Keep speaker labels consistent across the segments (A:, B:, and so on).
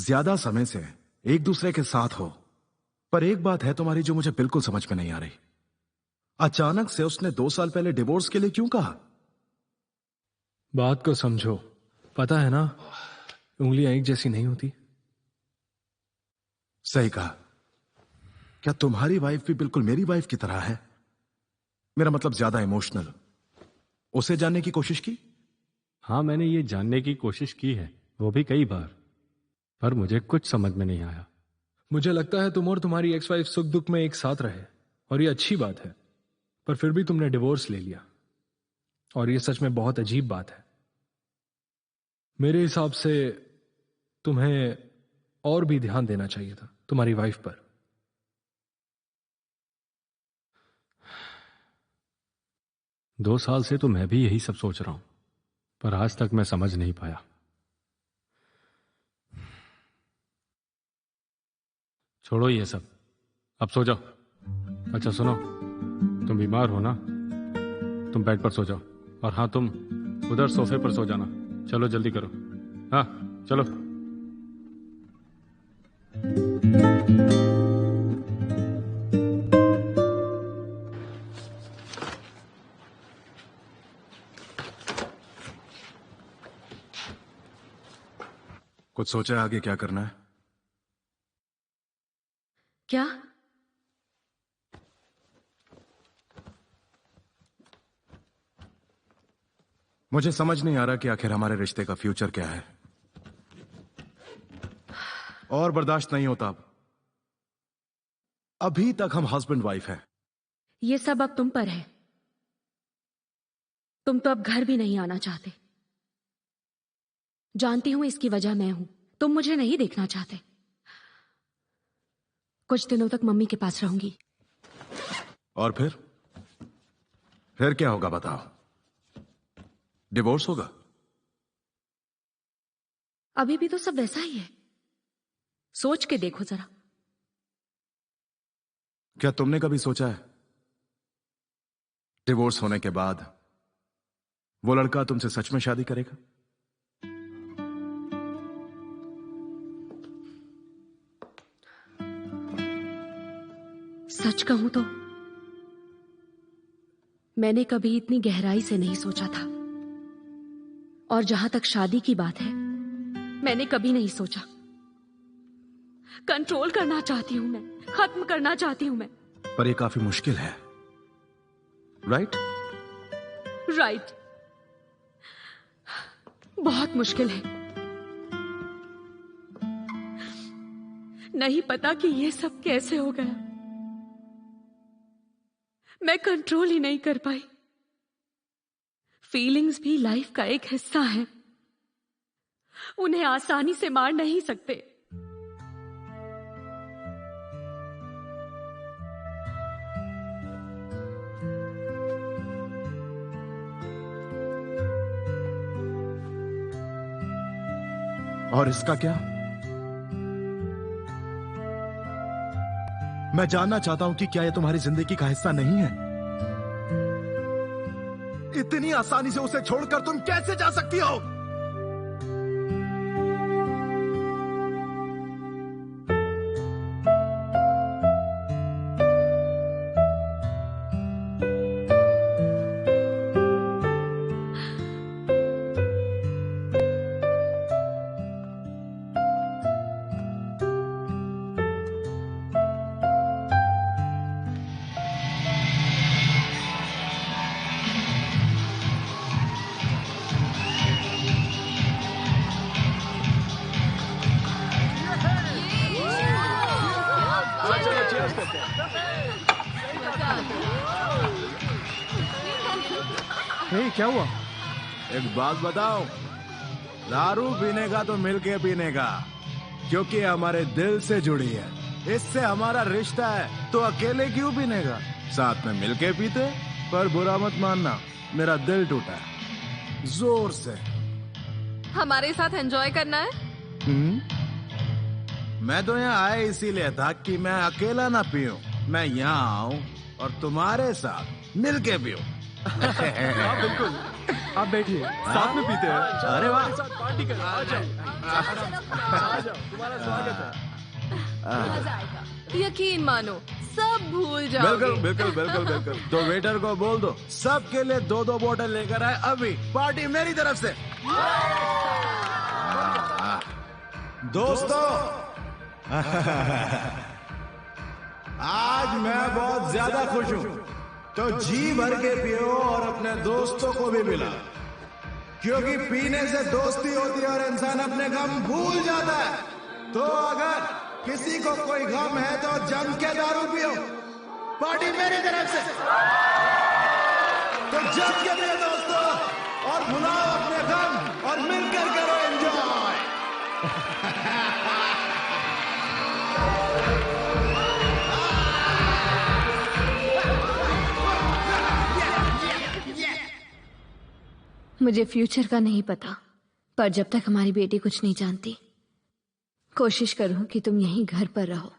A: ज्यादा समय से एक दूसरे के साथ हो, पर एक बात है तुम्हारी जो मुझे बिल्कुल समझ में नहीं आ रही। अचानक से उसने 2 साल पहले डिवोर्स के लिए क्यों कहा?
B: बात को समझो। पता है ना, उंगलियां एक जैसी नहीं होती।
A: सही कहा। क्या तुम्हारी वाइफ भी बिल्कुल मेरी वाइफ की तरह है? मेरा मतलब ज्यादा इमोशनल। उसे जानने की कोशिश की?
B: हाँ, मैंने ये जानने की कोशिश की है, वो भी कई बार, पर मुझे कुछ समझ में नहीं आया। मुझे लगता है तुम और तुम्हारी एक्स वाइफ सुख दुख में एक साथ रहे, और ये अच्छी बात है, पर फिर भी तुमने डिवोर्स ले लिया, और ये सच में बहुत अजीब बात है। मेरे हिसाब से तुम्हें और भी ध्यान देना चाहिए था तुम्हारी वाइफ पर। 2 साल से तो मैं भी यही सब सोच रहा हूं, पर आज तक मैं समझ नहीं पाया। छोड़ो ये सब, अब सो जाओ। अच्छा सुनो, तुम बीमार हो ना, तुम बेड पर सो जाओ। और हाँ, तुम उधर सोफे पर सो जाना। चलो जल्दी करो। हाँ चलो।
A: कुछ सोचा है आगे क्या करना है?
C: क्या?
A: मुझे समझ नहीं आ रहा कि आखिर हमारे रिश्ते का फ्यूचर क्या है। और बर्दाश्त नहीं होता अब। अभी तक हम हस्बैंड वाइफ हैं।
C: ये सब अब तुम पर है। तुम तो अब घर भी नहीं आना चाहते। जानती हूं इसकी वजह मैं हूं। तुम मुझे नहीं देखना चाहते। कुछ दिनों तक मम्मी के पास रहूंगी।
A: और फिर क्या होगा बताओ? डिवोर्स होगा?
C: अभी भी तो सब वैसा ही है। सोच के देखो जरा।
A: क्या तुमने कभी सोचा है डिवोर्स होने के बाद वो लड़का तुमसे सच में शादी करेगा?
C: सच कहूं तो मैंने कभी इतनी गहराई से नहीं सोचा था। और जहां तक शादी की बात है, मैंने कभी नहीं सोचा। कंट्रोल करना चाहती हूं मैं, खत्म करना चाहती हूं मैं।
A: पर ये काफी मुश्किल है, राइट?
C: राइट। बहुत मुश्किल है। नहीं पता कि ये सब कैसे हो गया। मैं कंट्रोल ही नहीं कर पाई। फीलिंग्स भी लाइफ का एक हिस्सा है। उन्हें आसानी से मार नहीं सकते।
A: और इसका क्या? मैं जानना चाहता हूं कि क्या ये तुम्हारी जिंदगी का हिस्सा नहीं है? इतनी आसानी से उसे छोड़कर तुम कैसे जा सकती हो?
B: क्या हुआ?
A: एक बात बताओ, दारू पीने का तो मिलके पीने का, क्योंकि हमारे दिल से जुड़ी है। इससे हमारा रिश्ता है, तो अकेले क्यों पीने का? साथ में मिलके पीते। पर बुरा मत मानना, मेरा दिल टूटा है जोर से।
D: हमारे साथ एंजॉय करना है?
A: मैं तो यहाँ आया इसीलिए था कि मैं अकेला ना पीऊं। मैं यहाँ आऊं और तुम्हारे साथ मिलके पीऊं।
B: हाँ बिल्कुल। आप बैठिए, साथ में पीते हैं।
A: अरे वाह।
B: साथ पार्टी करें। आ जाओ, आ जाओ, तुम्हारा स्वागत है।
D: मजा आएगा। यकीन मानो सब भूल जाओगे।
A: बिल्कुल बिल्कुल बिल्कुल बिल्कुल। तो वेटर को बोल दो सबके लिए 2-2 बोतल लेकर आए अभी। पार्टी मेरी तरफ से। दोस्तों आज मैं बहुत ज्यादा खुश हूं, तो जी भर के पियो और अपने दोस्तों को भी मिला, क्योंकि पीने से दोस्ती होती है और इंसान अपने गम भूल जाता है। तो अगर किसी को कोई गम है तो जम के दारू पियो। पार्टी मेरी तरफ से। तो जम के पियो दोस्तों और भुलाओ अपने गम और मिलकर करो एंजॉय।
C: मुझे फ्यूचर का नहीं पता, पर जब तक हमारी बेटी कुछ नहीं जानती, कोशिश करूं कि तुम यहीं घर पर रहो,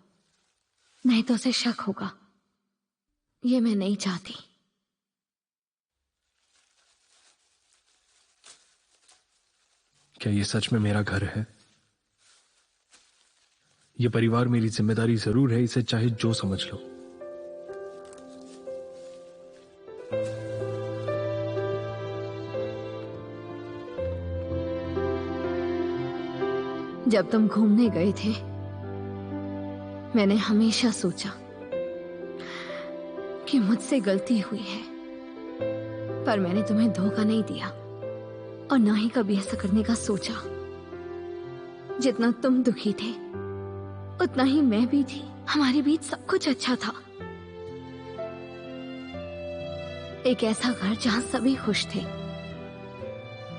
C: नहीं तो उसे शक होगा। ये मैं नहीं चाहती।
B: क्या ये सच में मेरा घर है? ये परिवार मेरी जिम्मेदारी जरूर है, इसे चाहे जो समझ लो।
C: जब तुम घूमने गए थे, मैंने हमेशा सोचा कि मुझसे गलती हुई है, पर मैंने तुम्हें धोखा नहीं दिया और ना ही कभी ऐसा करने का सोचा। जितना तुम दुखी थे उतना ही मैं भी थी। हमारे बीच सब कुछ अच्छा था, एक ऐसा घर जहां सभी खुश थे,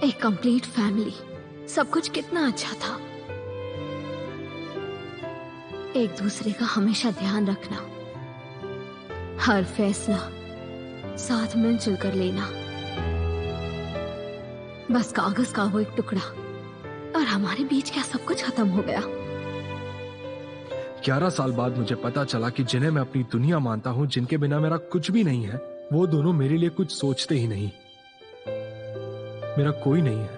C: एक कंप्लीट फैमिली, सब कुछ कितना अच्छा था। एक दूसरे का हमेशा ध्यान रखना, हर फैसला साथ मिलजुल कर लेना। बस कागज का वो एक टुकड़ा और हमारे बीच क्या सब कुछ खत्म हो गया।
B: 11 साल बाद मुझे पता चला कि जिन्हें मैं अपनी दुनिया मानता हूं, जिनके बिना मेरा कुछ भी नहीं है, वो दोनों मेरे लिए कुछ सोचते ही नहीं। मेरा कोई नहीं है।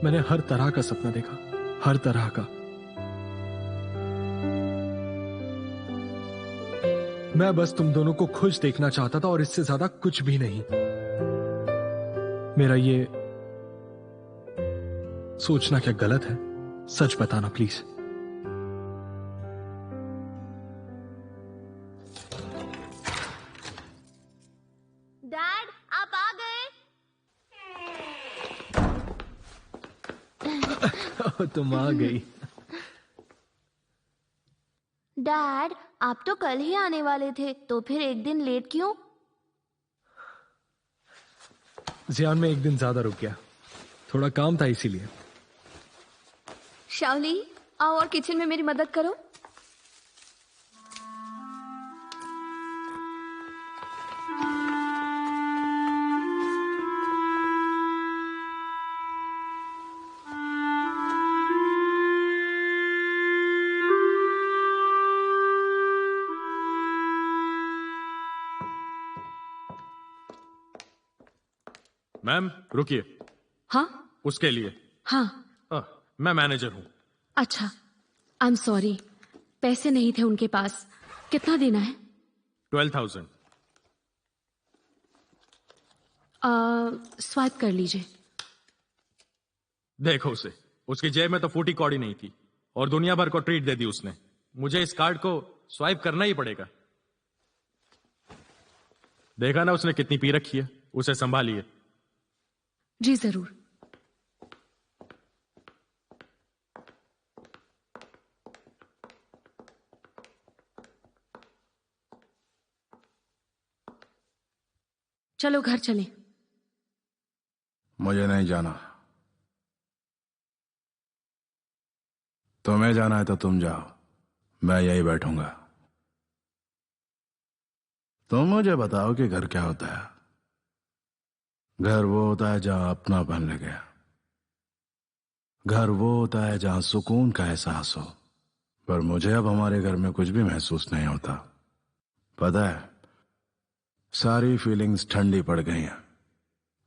B: मैंने हर तरह का सपना देखा, हर तरह का। मैं बस तुम दोनों को खुश देखना चाहता था और इससे ज्यादा कुछ भी नहीं। मेरा ये सोचना क्या गलत है? सच बताना प्लीज।
E: डैड, आप आ गए।
B: तुम आ गई।
E: डैड, आप तो कल ही आने वाले थे, तो फिर एक दिन लेट क्यों?
B: जियान में एक दिन ज्यादा रुक गया, थोड़ा काम था इसीलिए।
C: शावली, आओ और किचन में मेरी मदद करो।
B: मैम रुकिए।
C: हाँ
B: उसके लिए
C: हाँ।
B: मैं मैनेजर हूं।
C: अच्छा, आई एम सॉरी, पैसे नहीं थे उनके पास। कितना देना है?
B: 12,000।
C: स्वाइप कर लीजिए।
B: देखो उसे, उसकी जेब में तो फूटी कौड़ी नहीं थी और दुनिया भर को ट्रीट दे दी उसने। मुझे इस कार्ड को स्वाइप करना ही पड़ेगा। देखा ना उसने कितनी पी रखी है, उसे संभालिए।
C: जी जरूर। चलो घर चलें।
A: मुझे नहीं जाना। तुम्हें जाना है तो तुम जाओ, मैं यही बैठूंगा। तुम मुझे बताओ कि घर क्या होता है? घर वो होता है जहां अपनापन लगे। घर वो होता है जहां सुकून का एहसास हो। पर मुझे अब हमारे घर में कुछ भी महसूस नहीं होता। पता है, सारी फीलिंग्स ठंडी पड़ गई हैं।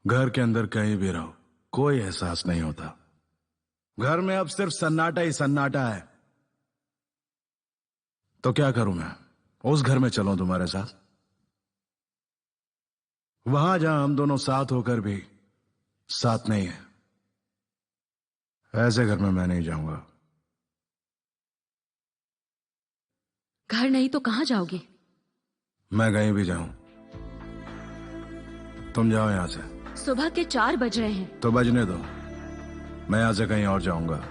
A: घर के अंदर कहीं भी रहो, कोई एहसास नहीं होता। घर में अब सिर्फ सन्नाटा ही सन्नाटा है। तो क्या करूं मैं? उस घर में चलूं तुम्हारे साथ, वहां जहां हम दोनों साथ होकर भी साथ नहीं है। ऐसे घर में मैं नहीं जाऊंगा।
F: घर नहीं तो कहां जाओगे?
A: मैं कहीं भी जाऊं, तुम जाओ यहां से।
F: सुबह के 4 बज रहे हैं।
A: तो बजने दो, मैं यहां से कहीं और जाऊंगा।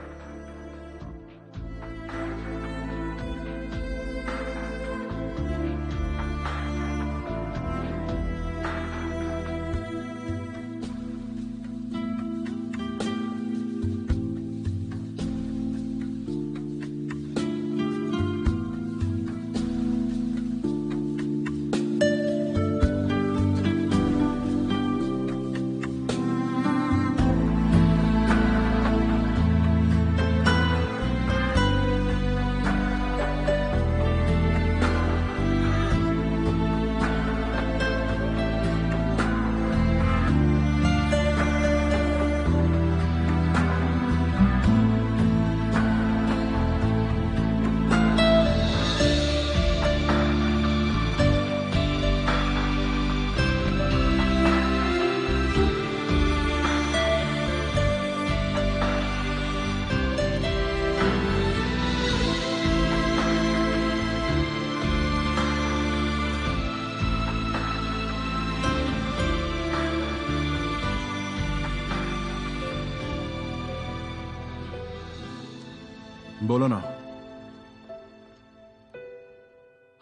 A: बोलो ना,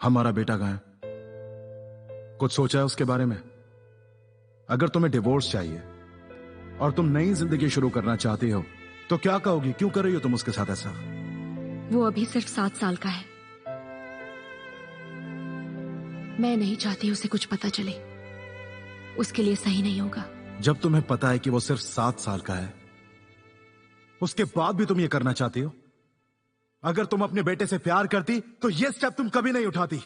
A: हमारा बेटा कहां है? कुछ सोचा है उसके बारे में? अगर तुम्हें डिवोर्स चाहिए और तुम नई जिंदगी शुरू करना चाहती हो तो क्या कहोगी? क्यों कर रही हो तुम उसके साथ ऐसा?
F: वो अभी सिर्फ 7 साल का है। मैं नहीं चाहती उसे कुछ पता चले, उसके लिए सही नहीं होगा।
A: जब तुम्हें पता है कि वो सिर्फ 7 साल का है, उसके बाद भी तुम ये करना चाहती हो? अगर तुम अपने बेटे से प्यार करती तो ये स्टेप तुम कभी नहीं उठाती।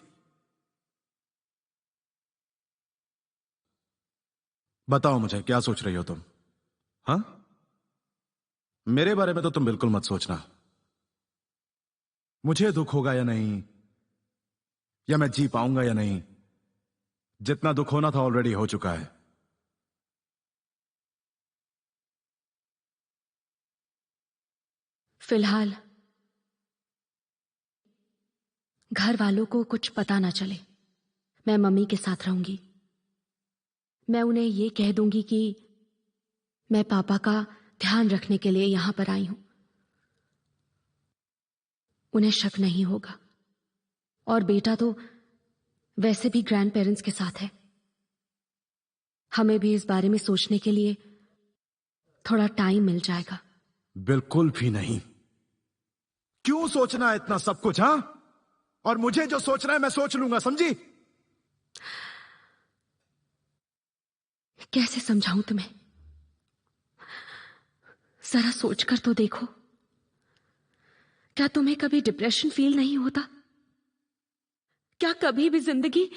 A: बताओ मुझे, क्या सोच रही हो तुम? हाँ, मेरे बारे में तो तुम बिल्कुल मत सोचना। मुझे दुख होगा या नहीं, या मैं जी पाऊंगा या नहीं, जितना दुख होना था ऑलरेडी हो चुका है।
F: फिलहाल घर वालों को कुछ पता ना चले। मैं मम्मी के साथ रहूंगी। मैं उन्हें यह कह दूंगी कि मैं पापा का ध्यान रखने के लिए यहां पर आई हूं। उन्हें शक नहीं होगा। और बेटा तो वैसे भी ग्रैंड पेरेंट्स के साथ है। हमें भी इस बारे में सोचने के लिए थोड़ा टाइम मिल जाएगा।
A: बिल्कुल भी नहीं। क्यों सोचना है इतना सब कुछ? हाँ, और मुझे जो सोचना है मैं सोच लूंगा, समझी?
F: कैसे समझाऊं तुम्हें? जरा सोचकर तो देखो। क्या तुम्हें कभी डिप्रेशन फील नहीं होता? क्या कभी भी जिंदगी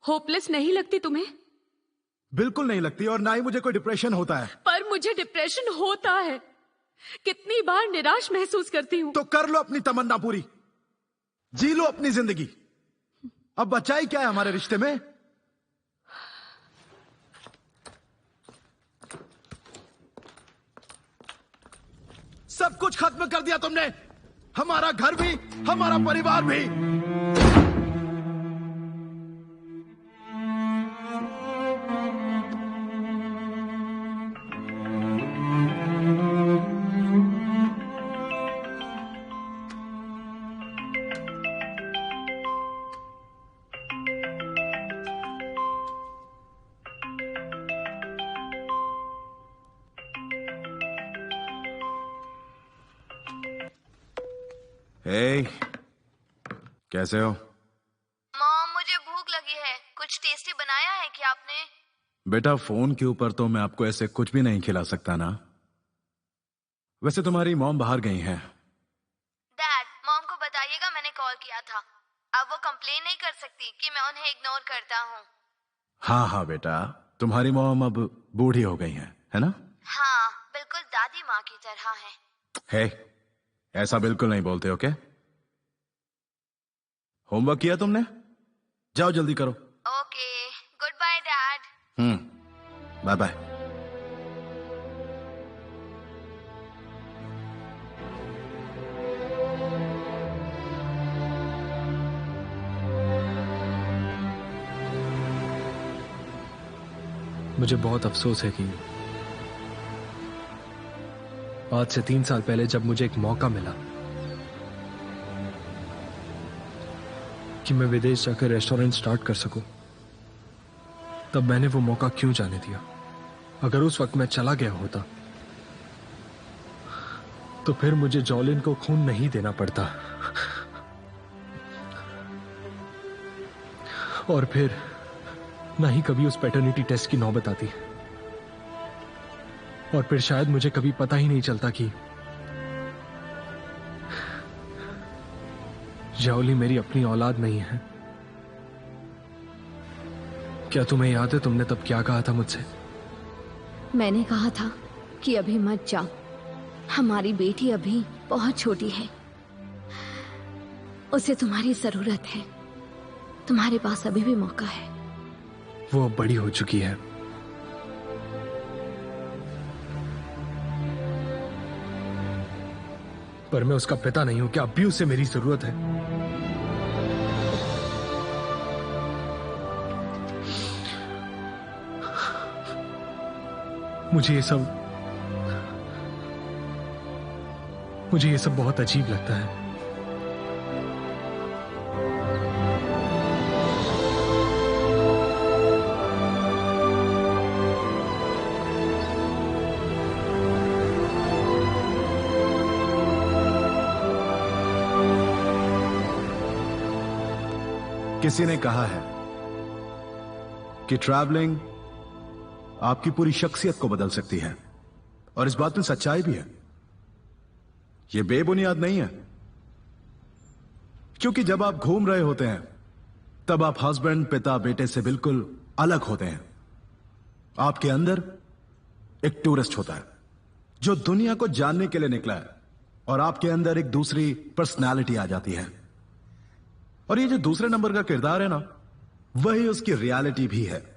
F: होपलेस नहीं लगती तुम्हें?
A: बिल्कुल नहीं लगती, और ना ही मुझे कोई डिप्रेशन होता है।
F: पर मुझे डिप्रेशन होता है। कितनी बार निराश महसूस करती हूं।
A: तो कर लो अपनी तमन्ना पूरी, जी लो अपनी जिंदगी। अब बचा ही क्या है हमारे रिश्ते में? सब कुछ खत्म कर दिया तुमने, हमारा घर भी, हमारा परिवार भी। हे, कैसे हो?
E: मॉम, मुझे भूख लगी है। कुछ टेस्टी बनाया है क्या आपने?
A: बेटा, फोन के ऊपर तो मैं आपको ऐसे कुछ भी नहीं खिला सकता ना। वैसे तुम्हारी मॉम बाहर गई हैं।
E: डैड, मॉम को बताइएगा मैंने कॉल किया था। अब वो कंप्लेन नहीं कर सकती कि मैं उन्हें इग्नोर करता हूँ।
A: हाँ हाँ बेटा, तुम्हारी मॉम अब बूढ़ी हो गई है ना?
E: हाँ, बिल्कुल दादी माँ की तरह है।
A: हे, ऐसा बिल्कुल नहीं बोलते, ओके? होमवर्क किया तुमने? जाओ जल्दी करो।
E: Okay, goodbye dad.
A: Bye bye.
B: मुझे बहुत अफसोस है कि आज से 3 साल पहले जब मुझे एक मौका मिला कि मैं विदेश जाकर रेस्टोरेंट स्टार्ट कर सकूं, तब मैंने वो मौका क्यों जाने दिया? अगर उस वक्त मैं चला गया होता तो फिर मुझे जॉलिन को खून नहीं देना पड़ता, और फिर ना ही कभी उस पैटर्निटी टेस्ट की नौबत आती, और फिर शायद मुझे कभी पता ही नहीं चलता कि जाओली मेरी अपनी औलाद नहीं है। क्या तुम्हें याद है तुमने तब क्या कहा था मुझसे?
C: मैंने कहा था कि अभी मत जाओ, हमारी बेटी अभी बहुत छोटी है, उसे तुम्हारी जरूरत है, तुम्हारे पास अभी भी मौका है।
B: वो अब बड़ी हो चुकी है। पर मैं उसका पिता नहीं हूं, क्या अब भी उसे मेरी जरूरत है? मुझे ये सब बहुत अजीब लगता है।
A: किसी ने कहा है कि ट्रैवलिंग आपकी पूरी शख्सियत को बदल सकती है, और इस बात में सच्चाई भी है। यह बेबुनियाद नहीं है, क्योंकि जब आप घूम रहे होते हैं तब आप हस्बैंड, पिता, बेटे से बिल्कुल अलग होते हैं। आपके अंदर एक टूरिस्ट होता है जो दुनिया को जानने के लिए निकला है, और आपके अंदर एक दूसरी पर्सनालिटी आ जाती है, और ये जो दूसरे नंबर का किरदार है ना, वही उसकी रियलिटी भी है।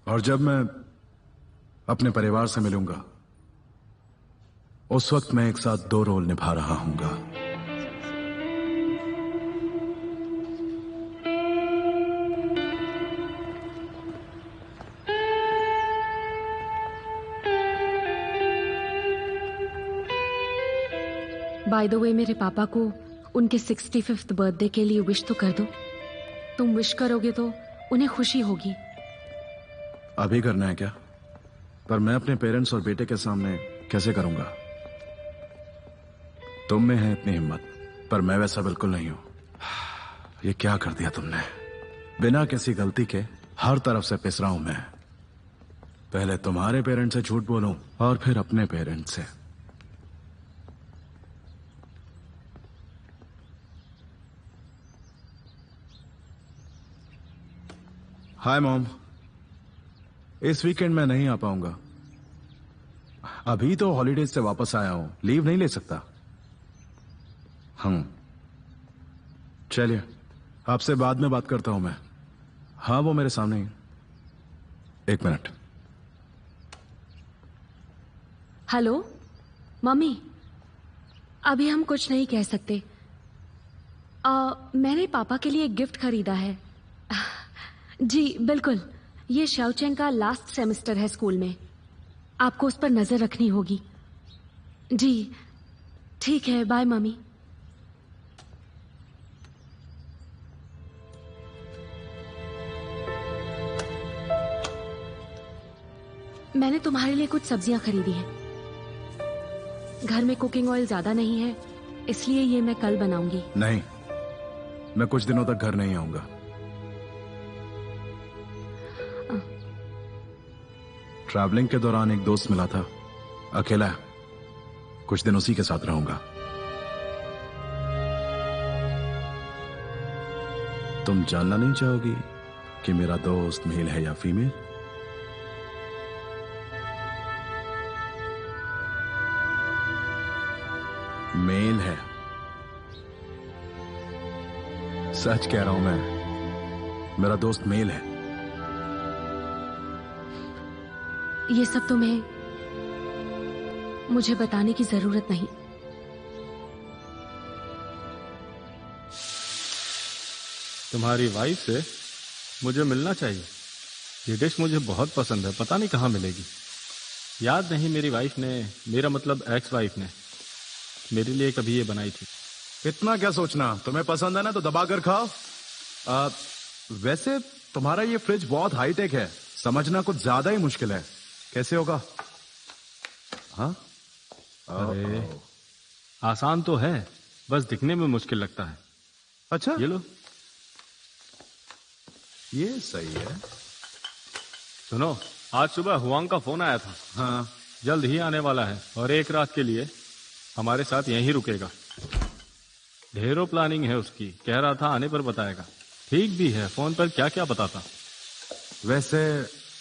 A: और जब मैं अपने परिवार से मिलूंगा, उस वक्त मैं एक साथ 2 रोल निभा रहा हूंगा।
F: बाय द वे, मेरे पापा को उनके 65th बर्थडे के लिए विश तो कर दो। तुम विश करोगे तो उन्हें खुशी होगी।
A: अभी करना है क्या? पर मैं अपने पेरेंट्स और बेटे के सामने कैसे करूंगा? तुम में है इतनी हिम्मत, पर मैं वैसा बिल्कुल नहीं हूं। ये क्या कर दिया तुमने? बिना किसी गलती के हर तरफ से पिस रहा हूं मैं। पहले तुम्हारे पेरेंट्स से झूठ बोलूं और फिर अपने पेरेंट्स से। हाय मॉम, इस वीकेंड मैं नहीं आ पाऊंगा। अभी तो हॉलीडेज से वापस आया हूं, लीव नहीं ले सकता। चलिए, आपसे बाद में बात करता हूं मैं। हाँ, वो मेरे सामने ही। 1 मिनट।
F: हेलो मम्मी, अभी हम कुछ नहीं कह सकते। मैंने पापा के लिए एक गिफ्ट खरीदा है। जी बिल्कुल, ये शाओचेंग का लास्ट सेमेस्टर है स्कूल में, आपको उस पर नजर रखनी होगी। जी ठीक है, बाय मम्मी। मैंने तुम्हारे लिए कुछ सब्जियां खरीदी हैं। घर में कुकिंग ऑयल ज्यादा नहीं है, इसलिए ये मैं कल बनाऊंगी।
A: नहीं, मैं कुछ दिनों तक घर नहीं आऊंगा। ट्रैवलिंग के दौरान एक दोस्त मिला था, अकेला है, कुछ दिन उसी के साथ रहूंगा। तुम जानना नहीं चाहोगी कि मेरा दोस्त मेल है या फीमेल? मेल है। सच कह रहा हूं मैं, मेरा दोस्त मेल है।
F: ये सब तो मुझे बताने की जरूरत नहीं।
B: तुम्हारी वाइफ से मुझे मिलना चाहिए। ये डिश मुझे बहुत पसंद है, पता नहीं कहाँ मिलेगी। याद नहीं मेरी वाइफ ने, मेरा मतलब एक्स वाइफ ने मेरे लिए कभी ये बनाई थी।
A: इतना क्या सोचना, तुम्हें पसंद है ना तो दबा कर खाओ। वैसे तुम्हारा ये फ्रिज बहुत हाईटेक है, समझना कुछ ज्यादा ही मुश्किल है। कैसे होगा? हाँ,
B: अरे आसान तो है, बस दिखने में मुश्किल लगता है।
A: अच्छा
B: ये लो।
A: ये सही है।
B: सुनो, आज सुबह हुआंग का फोन आया था।
A: हाँ,
B: जल्द ही आने वाला है और एक रात के लिए हमारे साथ यहीं रुकेगा। ढेरों प्लानिंग है उसकी, कह रहा था आने पर बताएगा। ठीक भी है, फोन पर क्या क्या बताता।
A: वैसे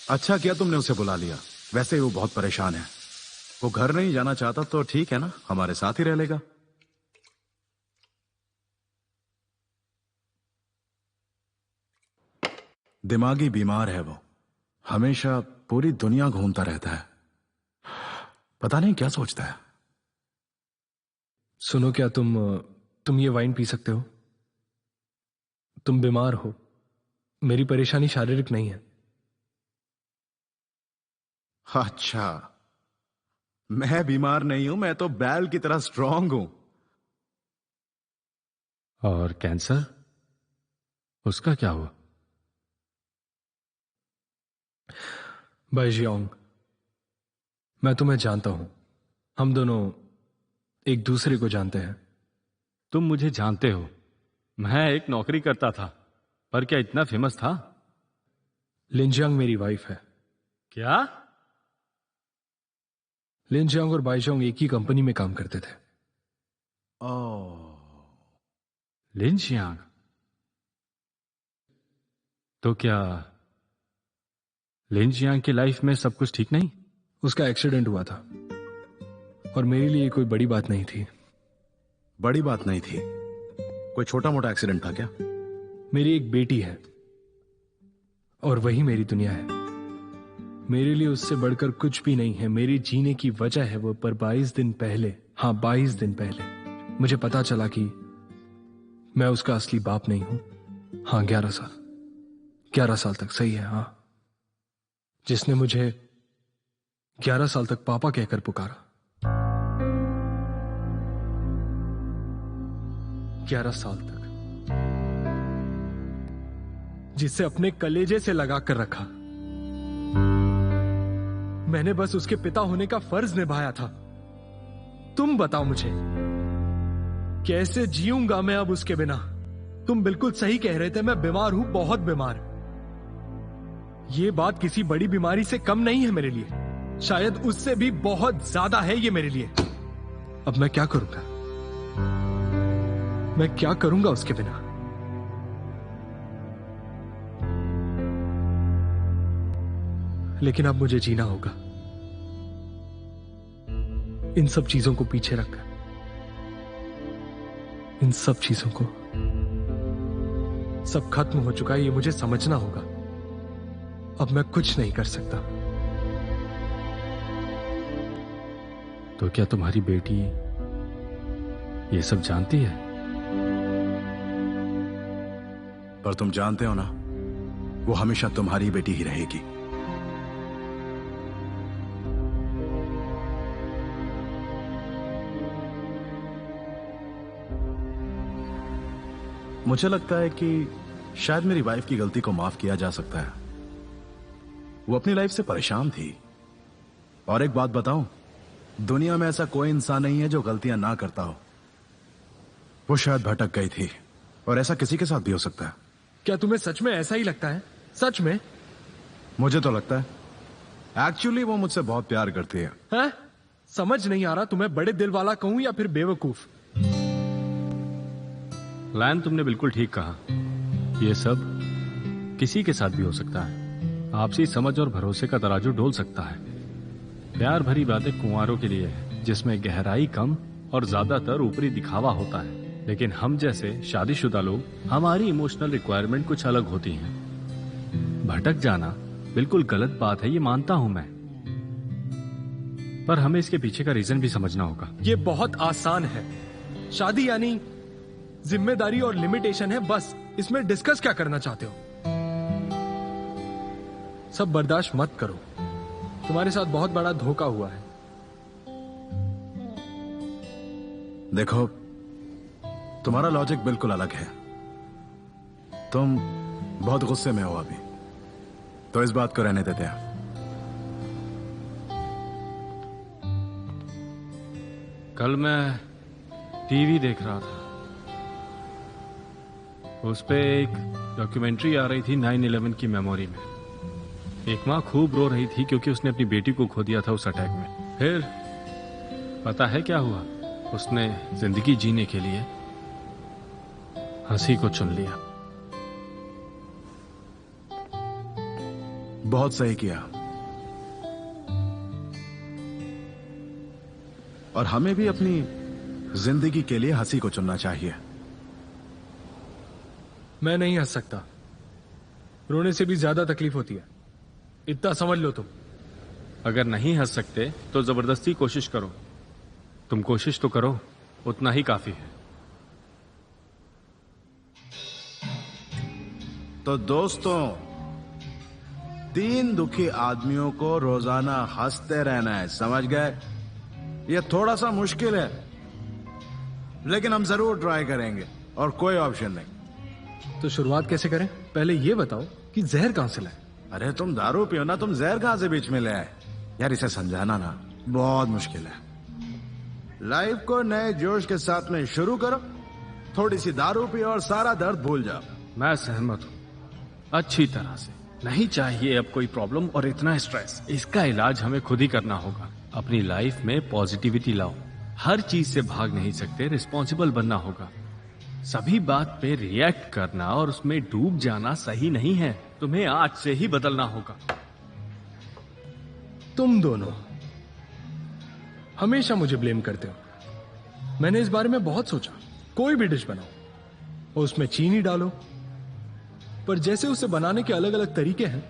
A: अच्छा किया तुमने उसे बुला लिया। वैसे ही वो बहुत परेशान है। वो घर नहीं जाना चाहता तो ठीक है ना, हमारे साथ ही रह लेगा। दिमागी बीमार है वो, हमेशा पूरी दुनिया घूमता रहता है, पता नहीं क्या सोचता है।
B: सुनो, क्या तुम ये वाइन पी सकते हो? तुम बीमार हो, मेरी परेशानी शारीरिक नहीं है।
A: अच्छा, मैं बीमार नहीं हूं, मैं तो बैल की तरह स्ट्रांग हूं।
B: और कैंसर, उसका क्या हुआ?
G: बाइजियांग, मैं तुम्हें जानता हूं। हम दोनों एक दूसरे को जानते हैं।
B: तुम मुझे जानते हो। मैं एक नौकरी करता था, पर क्या इतना फेमस था?
G: लिंजियांग मेरी वाइफ है।
B: क्या?
G: लिंजियांग और बाइजियांग एक ही कंपनी में काम करते थे।
B: लिंजियांग? तो क्या लिंजियांग की लाइफ में सब कुछ ठीक नहीं?
G: उसका एक्सीडेंट हुआ था और मेरे लिए कोई बड़ी बात नहीं थी।
A: बड़ी बात नहीं थी? कोई छोटा मोटा एक्सीडेंट था क्या?
G: मेरी एक बेटी है और वही मेरी दुनिया है। मेरे लिए उससे बढ़कर कुछ भी नहीं है। मेरी जीने की वजह है वो। पर 22 दिन पहले, हाँ 22 दिन पहले मुझे पता चला कि मैं उसका असली बाप नहीं हूं। हाँ 11 साल तक, सही है। हाँ, जिसने मुझे 11 साल तक पापा कहकर पुकारा। 11 साल तक, जिसे अपने कलेजे से लगा कर रखा। मैंने बस उसके पिता होने का फर्ज निभाया था। तुम बताओ मुझे, कैसे जीऊंगा मैं अब उसके बिना? तुम बिल्कुल सही कह रहे थे, मैं बीमार हूं, बहुत बीमार। ये बात किसी बड़ी बीमारी से कम नहीं है मेरे लिए, शायद उससे भी बहुत ज्यादा है ये मेरे लिए। अब मैं क्या करूंगा? मैं क्या करूंगा उसके बिना? लेकिन अब मुझे जीना होगा, इन सब चीजों को पीछे रखकर। इन सब चीजों को, सब खत्म हो चुका है, ये मुझे समझना होगा। अब मैं कुछ नहीं कर सकता।
B: तो क्या तुम्हारी बेटी ये सब जानती है?
A: पर तुम जानते हो ना, वो हमेशा तुम्हारी बेटी ही रहेगी। मुझे लगता है कि शायद मेरी वाइफ की गलती को माफ किया जा सकता है। वो अपनी लाइफ से परेशान थी। और एक बात बताऊं, दुनिया में ऐसा कोई इंसान नहीं है जो गलतियां ना करता हो। वो शायद भटक गई थी, और ऐसा किसी के साथ भी हो सकता है।
G: क्या तुम्हें सच में ऐसा ही लगता है? सच में?
A: मुझे तो लगता है। एक्चुअली वो मुझसे बहुत प्यार करती है।
G: हैं? समझ नहीं आ रहा, तुम्हें बड़े दिल वाला कहूं या फिर बेवकूफ?
B: लायन, तुमने बिल्कुल ठीक कहा। ये सब किसी के साथ भी हो सकता है। आपसी समझ और भरोसे का तराजू डोल सकता है। प्यार भरी बातें कुंवारों के लिए है, जिसमें गहराई कम और ज्यादातर ऊपरी दिखावा होता है। लेकिन हम जैसे शादीशुदा लोग, हमारी इमोशनल रिक्वायरमेंट कुछ अलग होती हैं। भटक जाना बिल्कुल गलत बात है, ये मानता हूं मैं, पर हमें इसके पीछे का रीजन भी समझना होगा।
G: ये बहुत आसान है। शादी यानी जिम्मेदारी और लिमिटेशन है, बस। इसमें डिस्कस क्या करना चाहते हो? सब बर्दाश्त मत करो। तुम्हारे साथ बहुत बड़ा धोखा हुआ है।
A: देखो, तुम्हारा लॉजिक बिल्कुल अलग है। तुम बहुत गुस्से में हो अभी, तो इस बात को रहने देते हैं।
B: कल मैं टीवी देख रहा था, उस पे एक डॉक्यूमेंट्री आ रही थी 9/11 की मेमोरी में। एक माँ खूब रो रही थी क्योंकि उसने अपनी बेटी को खो दिया था उस अटैक में। फिर पता है क्या हुआ? उसने जिंदगी जीने के लिए हंसी को चुन लिया।
A: बहुत सही किया। और हमें भी अपनी जिंदगी के लिए हंसी को चुनना चाहिए।
G: मैं नहीं हंस सकता। रोने से भी ज्यादा तकलीफ होती है, इतना समझ लो तुम।
B: अगर नहीं हंस सकते तो जबरदस्ती कोशिश करो। तुम कोशिश तो करो, उतना ही काफी है।
A: तो दोस्तों, 3 दुखी आदमियों को रोजाना हंसते रहना है, समझ गए? ये थोड़ा सा मुश्किल है, लेकिन हम जरूर ट्राई करेंगे, और कोई ऑप्शन नहीं।
G: तो शुरुआत कैसे करें? पहले ये बताओ कि जहर कहां से लाए?
A: अरे तुम दारू पियो ना, तुम जहर कहां से बीच में ले आए? यार, इसे समझाना ना बहुत मुश्किल है। लाइफ को नए जोश के साथ में शुरू करो, थोड़ी सी दारू पियो और सारा दर्द भूल जाओ।
B: मैं सहमत हूं, अच्छी तरह से। नहीं चाहिए अब कोई प्रॉब्लम और इतना स्ट्रेस। इसका इलाज हमें खुद ही करना होगा। अपनी लाइफ में पॉजिटिविटी लाओ। हर चीज से भाग नहीं सकते, रिस्पॉन्सिबल बनना होगा। सभी बात पे रिएक्ट करना और उसमें डूब जाना सही नहीं है। तुम्हें आज से ही बदलना होगा।
G: तुम दोनों हमेशा मुझे ब्लेम करते हो। मैंने इस बारे में बहुत सोचा। कोई भी डिश बनाओ और उसमें चीनी डालो, पर जैसे उसे बनाने के अलग अलग तरीके हैं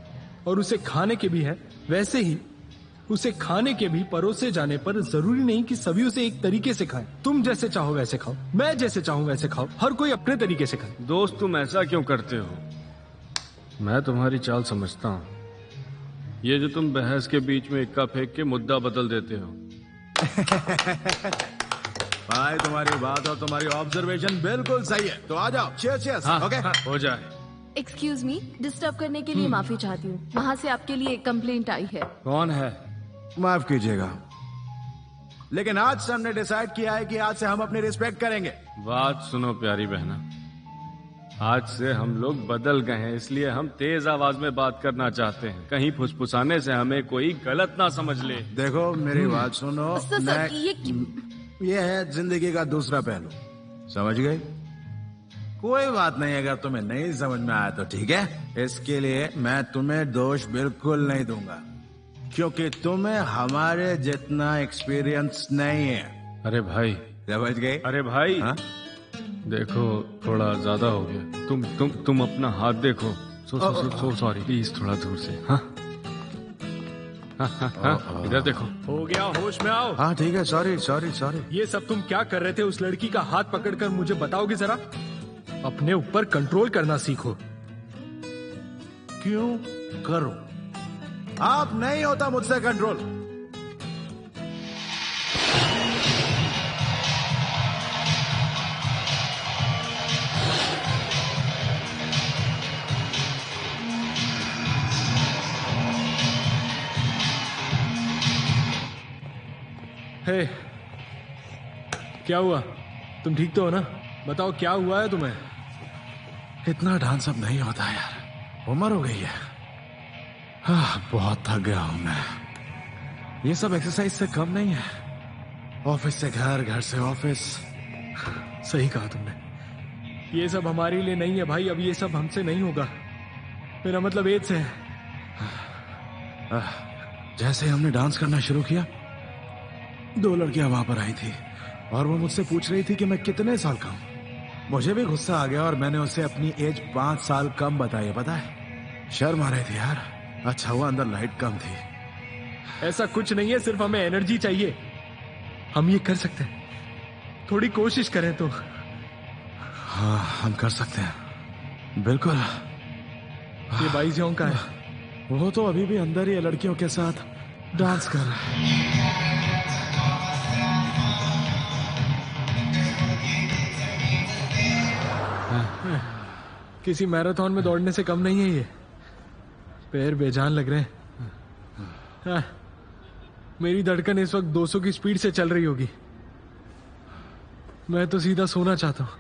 G: और उसे खाने के भी है, वैसे ही उसे खाने के भी परोसे जाने पर जरूरी नहीं कि सभी उसे एक तरीके से खाएं। तुम जैसे चाहो वैसे खाओ, मैं जैसे चाहूं वैसे खाओ, हर कोई अपने तरीके से खाए।
B: दोस्त, तुम ऐसा क्यों करते हो? मैं तुम्हारी चाल समझता हूं। ये जो तुम बहस के बीच में इक्का फेंक के मुद्दा बदल देते हो।
A: भाई, तुम्हारी बात और तुम्हारी ऑब्जर्वेशन बिल्कुल सही है। तो आ जाओ, चीयर्स।
B: हाँ,
A: ओके,
B: हो जाए।
D: एक्सक्यूज मी, डिस्टर्ब करने के लिए माफी चाहती हूँ। वहाँ से आपके लिए एक कंप्लेंट आई है।
B: कौन है?
A: माफ कीजिएगा, लेकिन आज से हमने डिसाइड किया है कि आज से हम अपनी रिस्पेक्ट करेंगे।
B: बात सुनो प्यारी बहना, आज से हम लोग बदल गए हैं, इसलिए हम तेज आवाज में बात करना चाहते हैं। कहीं फुसफुसाने से हमें कोई गलत ना समझ ले।
A: देखो, मेरी बात सुनो।
D: सर,
A: ये है जिंदगी का दूसरा पहलू, समझ गए? कोई बात नहीं, अगर तुम्हें नहीं समझ में आया तो ठीक है। इसके लिए मैं तुम्हें दोष बिल्कुल नहीं दूंगा, क्योंकि तुम्हें हमारे जितना एक्सपीरियंस नहीं है।
B: अरे भाई,
A: समझ गए?
B: अरे भाई,
A: हाँ?
B: देखो थोड़ा ज्यादा हो गया। तुम अपना हाथ देखो। सो सॉरी, प्लीज थोड़ा दूर से। हाँ, इधर देखो।
G: हो गया, होश में आओ।
A: हाँ ठीक है, सॉरी।
G: ये सब तुम क्या कर रहे थे? उस लड़की का हाथ पकड़कर मुझे बताओगे जरा? अपने ऊपर कंट्रोल करना सीखो।
A: क्यों करो? आप नहीं होता मुझसे कंट्रोल।
G: हे, क्या हुआ? तुम ठीक तो हो ना? बताओ क्या हुआ है तुम्हें?
A: इतना डांस अब नहीं होता यार, उम्र हो गई है। बहुत थक गया हूं मैं। ये सब एक्सरसाइज से कम नहीं है। ऑफिस से घर, घर से ऑफिस।
G: सही कहा तुमने। ये सब हमारे लिए नहीं है भाई, अब ये सब हमसे नहीं होगा। मेरा मतलब एज से है।
A: जैसे हमने डांस करना शुरू किया, 2 लड़कियां वहां पर आई थी और वो मुझसे पूछ रही थी कि मैं कितने साल का हूं। मुझे भी गुस्सा आ गया और मैंने उसे अपनी एज 5 साल कम बताई। पता है, शर्म आ रही थी यार। अच्छा हुआ अंदर लाइट कम थी।
G: ऐसा कुछ नहीं है, सिर्फ हमें एनर्जी चाहिए। हम ये कर सकते हैं, थोड़ी कोशिश करें तो।
A: हाँ, हम कर सकते हैं, बिल्कुल।
G: ये बाई जोंग का है।
A: वो तो अभी भी अंदर ही है, लड़कियों के साथ डांस कर रहा है।
G: किसी मैराथन में दौड़ने से कम नहीं है ये। पैर बेजान लग रहे हैं। हाँ, मेरी धड़कन इस वक्त 200 की स्पीड से चल रही होगी। मैं तो सीधा सोना चाहता हूं,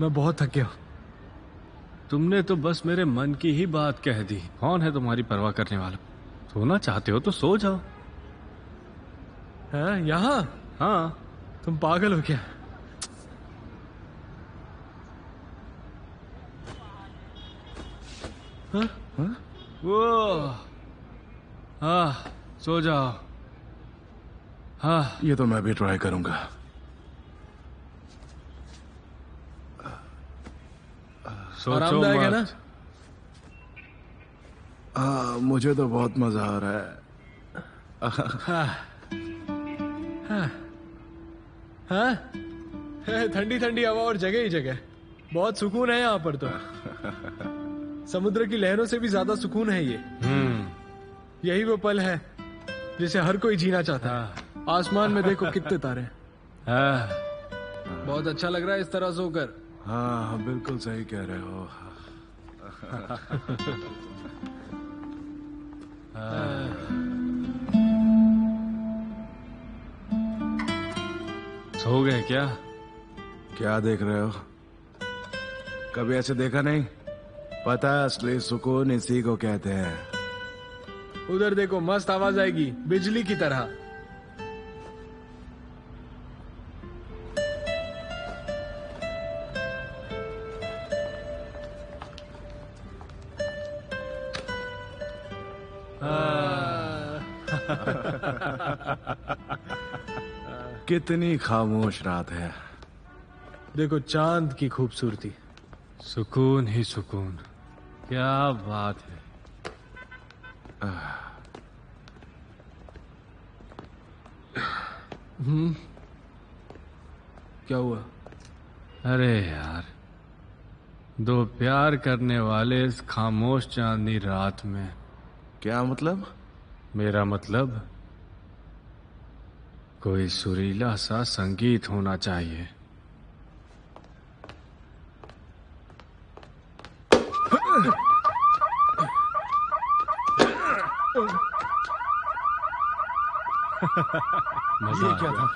G: मैं बहुत थक गया हूं।
B: तुमने तो बस मेरे मन की ही बात कह दी। कौन है तुम्हारी परवाह करने वाला? सोना चाहते हो तो सो जाओ।
G: हाँ, यहाँ?
B: हाँ।
G: तुम पागल हो क्या? हाँ?
A: हाँ?
B: वो सो जाओ। हाँ,
A: ये तो मैं भी ट्राई करूंगा।
B: सोचो
G: आरामदायक है ना?
B: मत।
A: मुझे तो बहुत मजा आ रहा है।
G: हाँ? ठंडी ठंडी हवा और जगह ही जगह। बहुत सुकून है यहाँ पर तो। समुद्र की लहरों से भी ज्यादा सुकून है ये। यही वो पल है जिसे हर कोई जीना चाहता है। आसमान में देखो कितने तारे हैं। बहुत अच्छा लग रहा है इस तरह सोकर।
A: हाँ, बिल्कुल सही कह रहे हो।
B: सो गए क्या?
A: क्या देख रहे हो? कभी ऐसे देखा नहीं? पता है, असली सुकून इसी को कहते हैं।
G: उधर देखो, मस्त आवाज आएगी बिजली की तरह।
A: कितनी खामोश रात है।
G: देखो चांद की खूबसूरती।
B: सुकून ही सुकून। क्या बात है।
G: क्या हुआ?
B: अरे यार, 2 प्यार करने वाले इस खामोश चांदनी रात में।
A: क्या मतलब?
B: मेरा मतलब कोई सुरीला सा संगीत होना चाहिए। मजा
A: ये क्या था?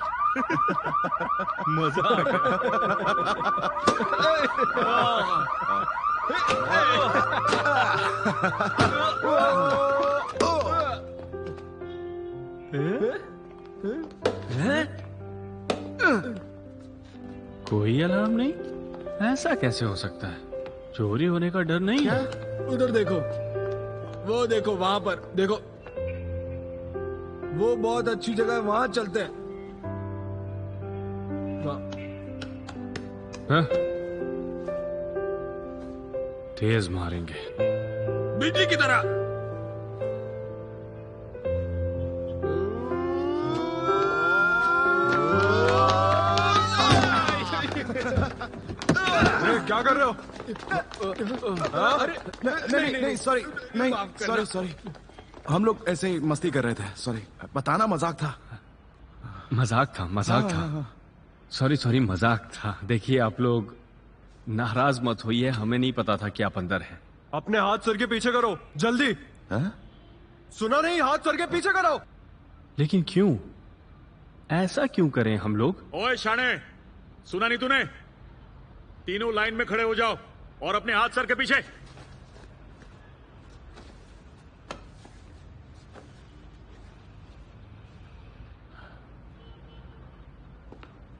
B: मजा कोई अलार्म नहीं? ऐसा कैसे हो सकता है? चोरी होने का डर नहीं है?
G: उधर देखो, वो देखो, वहां पर देखो, वो बहुत अच्छी जगह है, वहां चलते हैं।
B: हाँ? तेज मारेंगे
G: बिजली की तरह।
A: क्या कर रहे हो? अरे नहीं नहीं, सॉरी, नहीं, सॉरी सॉरी। हम लोग ऐसे ही मस्ती कर रहे थे, सॉरी। बताना मजाक था।
B: मजाक था, मजाक था। सॉरी, मजाक था। देखिए, आप लोग नाराज मत होइए, हमें नहीं पता था कि आप अंदर हैं।
H: अपने हाथ सर के पीछे करो, जल्दी। सुना नहीं? हाथ सर के पीछे करो।
B: लेकिन क्यों? ऐसा क्यों करें हम लोग?
I: ओए शाने, सुना नहीं तूने? तीनों लाइन में खड़े हो जाओ और अपने हाथ सर के पीछे।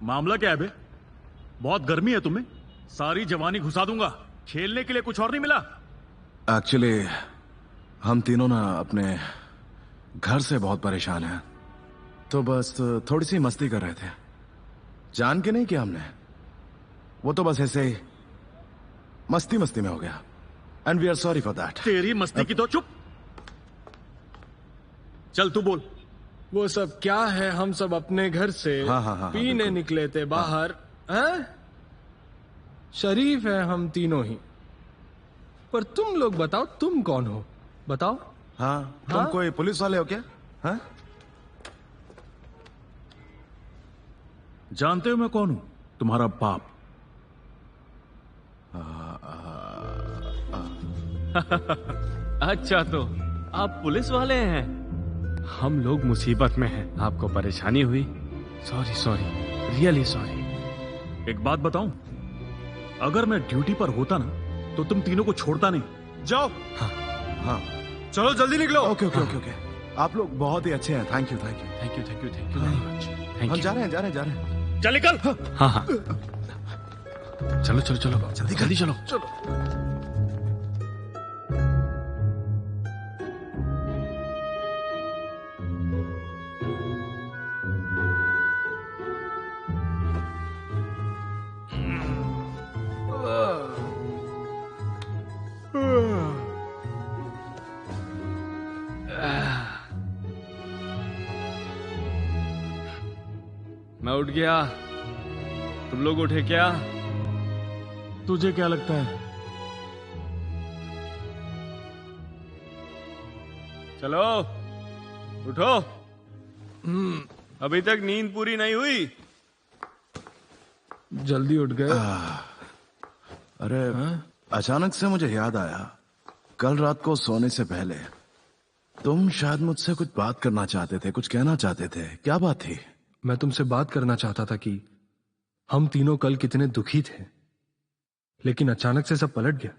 I: मामला क्या है बे? बहुत गर्मी है तुम्हें? सारी जवानी घुसा दूंगा। खेलने के लिए कुछ और नहीं मिला?
A: एक्चुअली हम तीनों ना अपने घर से बहुत परेशान हैं, तो बस थोड़ी सी मस्ती कर रहे थे। जान के नहीं किया हमने, वो तो बस ऐसे ही मस्ती मस्ती में हो गया। And we are sorry for that.
I: तेरी मस्ती की तो चुप। चल तू बोल।
G: वो सब क्या है, हम सब अपने घर से
A: हाँ,
G: पीने
A: बिल्कुल।
G: निकले थे बाहर। हैं? शरीफ है हम तीनों ही, पर तुम लोग बताओ तुम कौन हो? बताओ।
A: हाँ, तुम
G: हाँ?
A: कोई पुलिस वाले हो क्या? हाँ?
I: जानते हो मैं कौन हूं? तुम्हारा बाप।
B: अच्छा, तो आप पुलिस वाले हैं? हम लोग मुसीबत में हैं। आपको परेशानी हुई? Sorry sorry, really sorry.
I: एक बात बताऊं, अगर मैं ड्यूटी पर होता ना तो तुम तीनों को छोड़ता नहीं। जाओ।
A: हाँ,
H: चलो जल्दी निकलो।
A: Okay okay okay okay. आप लोग बहुत ही अच्छे हैं। Thank you thank you.
B: Thank you thank you thank you very much. Thank
A: हम
B: यू।
A: जा रहे हैं जा रहे हैं जा रहे हैं।
I: चल निकल।
B: हाँ हाँ, चलो चलो चलो जल्दी चलो। मैं उठ गया, तुम लोग उठे क्या?
I: तुझे क्या लगता है?
B: चलो उठो। अभी तक नींद पूरी नहीं हुई।
G: जल्दी उठ गए।
A: अरे अचानक से मुझे याद आया, कल रात को सोने से पहले तुम शायद मुझसे कुछ बात करना चाहते थे, कुछ कहना चाहते थे। क्या बात थी?
G: मैं तुमसे बात करना चाहता था कि हम तीनों कल कितने दुखी थे, लेकिन अचानक से सब पलट गया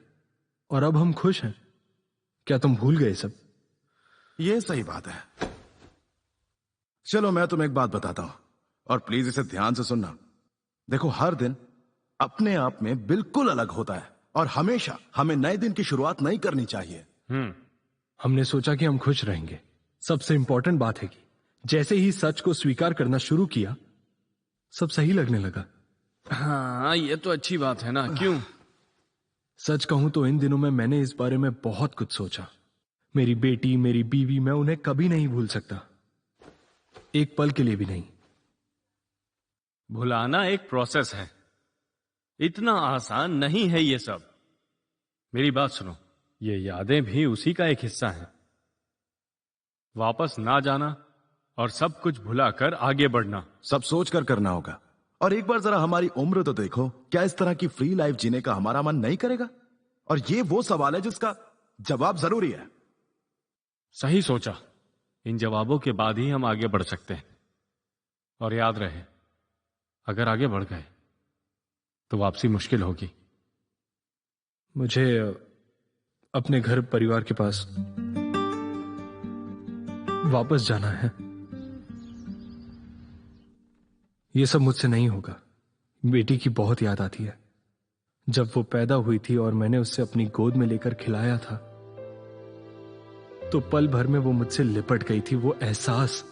G: और अब हम खुश हैं। क्या तुम भूल गए सब?
A: ये सही बात है। चलो मैं तुम्हें एक बात बताता हूं, और प्लीज इसे ध्यान से सुनना। देखो, हर दिन अपने आप में बिल्कुल अलग होता है, और हमेशा हमें नए दिन की शुरुआत नहीं करनी चाहिए।
G: हमने सोचा कि हम खुश रहेंगे। सबसे इंपॉर्टेंट बात है कि जैसे ही सच को स्वीकार करना शुरू किया, सब सही लगने लगा।
B: हाँ, ये तो अच्छी बात है ना। क्यों?
G: सच कहूं तो इन दिनों में मैंने इस बारे में बहुत कुछ सोचा। मेरी बेटी, मेरी बीवी, मैं उन्हें कभी नहीं भूल सकता, एक पल के लिए भी नहीं।
B: भुलाना एक प्रोसेस है, इतना आसान नहीं है ये सब। मेरी बात सुनो, ये यादें भी उसी का एक हिस्सा हैं। वापस ना जाना और सब कुछ भुलाकर आगे बढ़ना।
A: सब सोच कर करना होगा। और एक बार जरा हमारी उम्र तो देखो, क्या इस तरह की फ्री लाइफ जीने का हमारा मन नहीं करेगा? और ये वो सवाल है जिसका जवाब जरूरी है।
B: सही सोचा। इन जवाबों के बाद ही हम आगे बढ़ सकते हैं। और याद रहे, अगर आगे बढ़ गए तो वापसी मुश्किल होगी।
G: मुझे अपने घर परिवार के पास वापस जाना है। ये सब मुझसे नहीं होगा। बेटी की बहुत याद आती है। जब वो पैदा हुई थी और मैंने उससे अपनी गोद में लेकर खिलाया था, तो पल भर में वो मुझसे लिपट गई थी। वो एहसास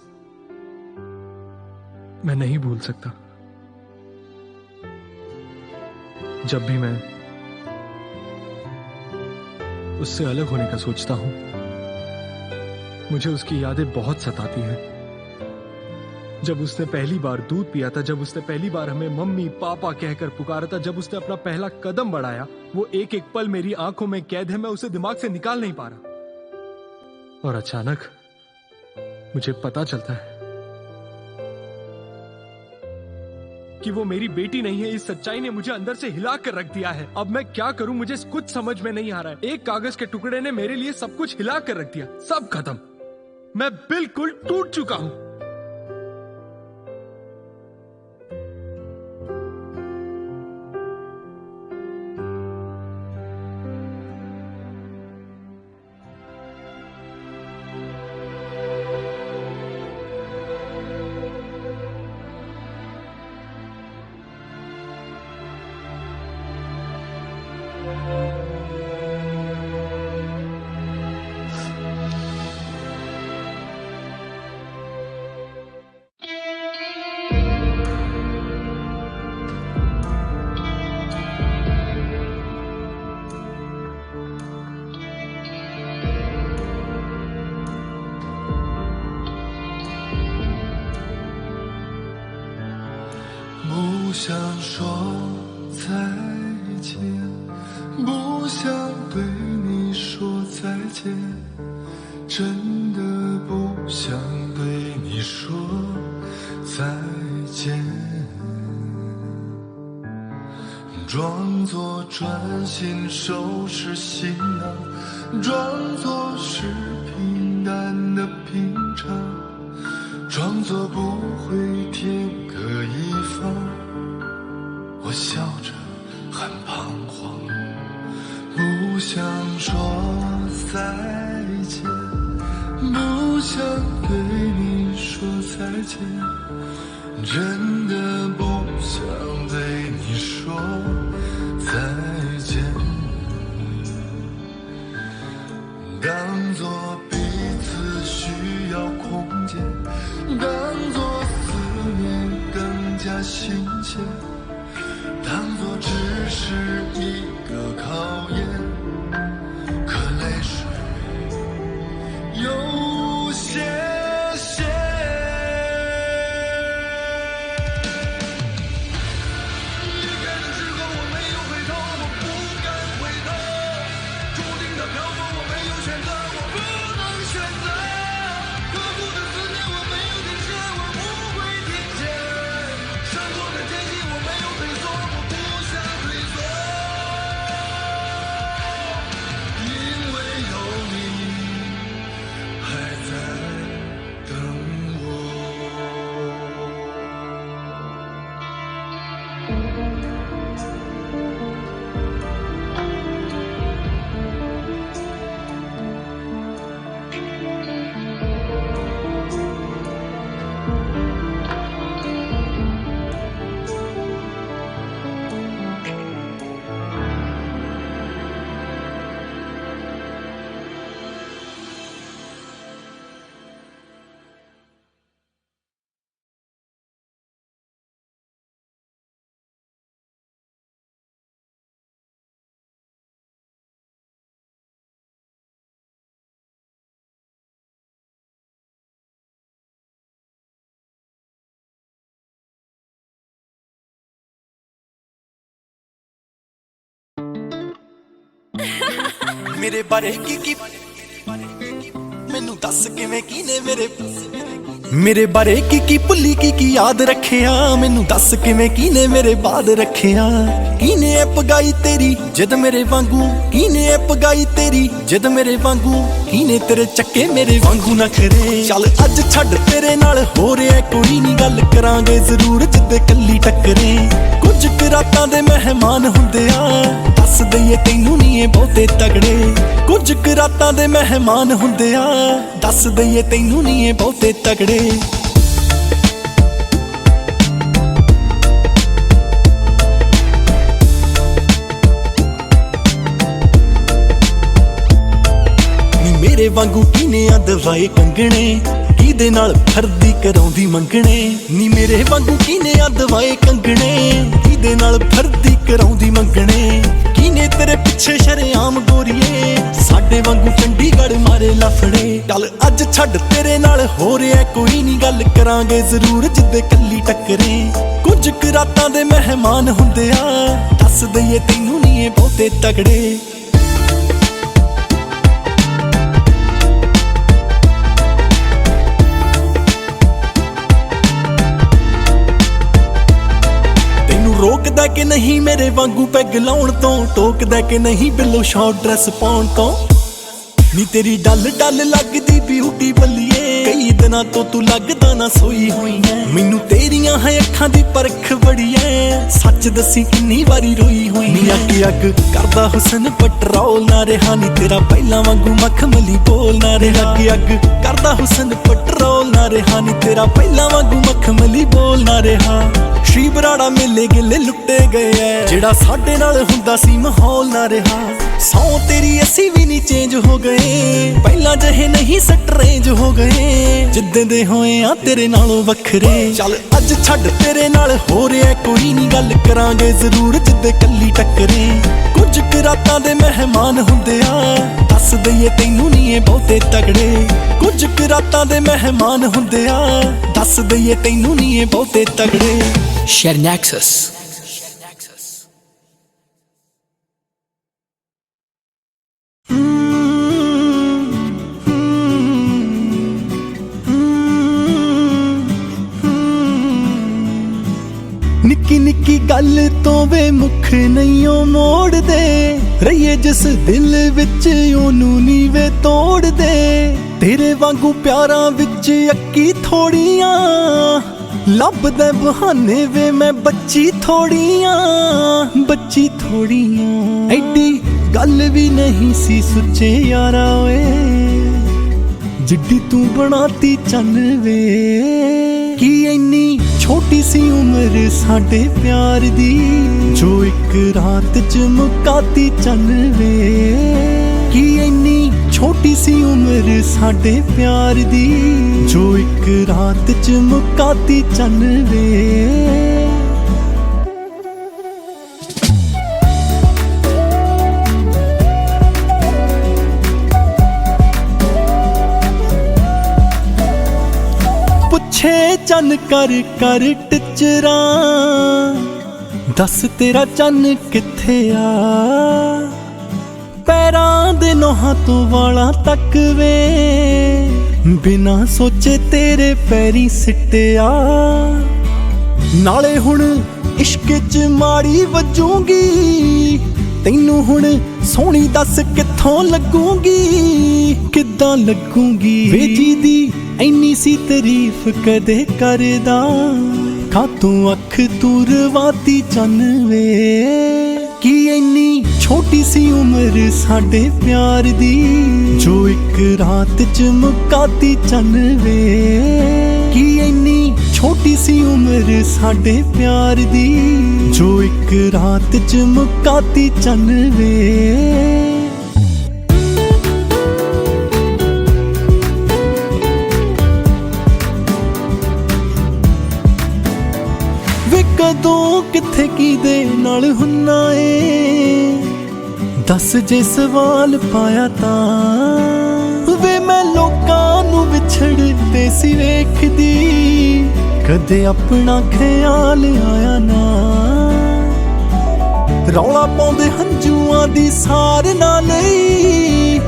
G: मैं नहीं भूल सकता। जब भी मैं उससे अलग होने का सोचता हूं, मुझे उसकी यादें बहुत सताती हैं। जब उसने पहली बार दूध पिया था, जब उसने पहली बार हमें मम्मी पापा कहकर पुकारा था, जब उसने अपना पहला कदम बढ़ाया, वो एक एक पल मेरी आंखों में कैद है। मैं उसे दिमाग से निकाल नहीं पा रहा। और अचानक मुझे पता चलता है कि वो मेरी बेटी नहीं है। इस सच्चाई ने मुझे अंदर से हिला कर रख दिया है। अब मैं क्या करूं, मुझे कुछ समझ में नहीं आ रहा है। एक कागज के टुकड़े ने मेरे लिए सब कुछ हिला कर रख दिया। सब खत्म। मैं बिल्कुल टूट चुका हूं।
J: 想说再见，不想对你说再见，真的不想对你说再见。装作专心收拾行囊，装作是平淡的平常，装作不会天各一方。我笑着很彷徨，不想说再见，不想对你说再见，真的不想对你说再见。当作彼此需要空间，当作思念更加新鲜，当作只是一个考验，可泪水有些咸。离开的时候我没有回头，我不敢回头，注定的漂泊我没有选择，我不能选择，刻骨的思念我没有停歇，我不会停歇，生活的艰辛我没有退缩，我不想退缩，因为有你还在等我。
K: मेरे बारे की मैनू दस किवें कीने मेरे बारे की भुली की याद रखिया, मैनू दस किवें कीने मेरे बाद रखिया। कीने ऐ पगाई तेरी जिद मेरे वांगू, कीने ऐ पगाई तेरी जिद मेरे वांगू, कीने तेरे चक्के मेरे वांगू ना खरे। चल अज छड्ड तेरे नाल हो रिहा कोई नी, गल करांगे जरूर जिद्दे कल्ली टक्करे। कुछ क रातां दे मेहमान हुंदे आ, दस दईए तैनू नी ए बहुते तगड़े। कुछ क रातां दे मेहमान हुंदे आ, दस दईए तैनू नी ए बहुते तगड़े। मेरे वांगू कीने आ दवाए कंगने, किदे नाल फरदी कराउंदी मंगणे। नी मेरे वांगू कीने आ दवाए कंगने, किदे नाल फरदी कराउंदी मंगणे। कीने तेरे पिछे शरेआम गोरीए, साडे वांगू चंडीगढ़ मारे लफड़े। चल अज छड्ड तेरे नाल हो रिहा कोई नी, गल करांगे जरूर जिद्दे कल्ली टक्करे। कुछ क रातां दे मेहमान हुंदे आ, दस दईए तैनू नी ए बहुते तगड़े। रोकदा कि नहीं मेरे वांगू पैग लाउण तो, टोकदा कि नहीं बिलो शॉर्ट ड्रेस पाउण तो। नी तेरी डल डल लगदी ब्यूटी बल्लिए, कई दिनां तो तू लगदा ना सोई होई है। मैनू तेरियां है अखां दी परख बड़ी है, सच दसी किन्नी वारी रोई होई। नी अग अग करदा हुसन पटरोल ना रहा, नी तेरा पहला वांगू मखमली बोल ना रहा। अग अग करदा हुसन पटरोल ना रहा, नी तेरा पहला वांगू मखमली बोल ना रहा। श्री बराड़ा मेले गिले लुटे गए है, जेड़ा साडे नाल हुंदा सी माहौल ना रहा। सौ तेरी असी भी नी चेंज हो गए, पहला जहे नहीं सटरेंज हो गए। जिद्दे दे होए आ तेरे नालों वखरे। चल अज छड्ड तेरे नाल हो रिहा कोई नी, गल करांगे जरूर जिद्दे कल्ली टक्करे। कुछ क रातां दे मेहमान हुंदे आ, दस दईए तैनू नी ए बहुते तगड़े। कुछ क रातां दे मेहमान हुंदे आ, दस दईए तैनू नी ए बहुते तगड़े। Shernaxus. निक्की निक्की गल तो वे मुख नहीं मोड़ दे रहिए जिस दिल विच ओनू नी वे तोड़ दे तेरे वांगू प्यारा विच अक्की थोड़ियां लभदे बहाने वे मैं बच्ची थोड़ियां एडी गल भी नहीं सी सुचे यारा ओए जिड्डी तू बनाती चन वे की इन्नी छोटी सी उम्र साडे प्यार दी जो एक रात च मुकाती चन वे की इन्नी छोटी सी उम्र साडे प्यार दी जो एक रात च मुकाती चन वे चन कर कर टिचरा दस तेरा चन किथे आ पैरां दे नोहां तो वाला तक वे बिना सोचे तेरे पैरी सिट्टिया नाले हुण इश्क च माड़ी वजूंगी तैनू हुण सोहनी दस कित्थों लगूंगी किद्दां लगूंगी वे जी दी ऐनी सी तारीफ कदे करदा खातों अख तुरवाती चन वे की ऐनी छोटी सी उम्र साडे प्यार दी जो एक रात च मुकाती चन वे की ऐनी छोटी सी उम्र साडे प्यार दी जो एक रात च मुकाती चन वे कदों किथे की दे नाल हुन्ना ए दस जे सवाल पाया तां वे मैं लोकां नू विछड़दे सी वेखदी कदे अपना ख्याल आया ना रौला पाउंदे हंझूआं दी सार ना लई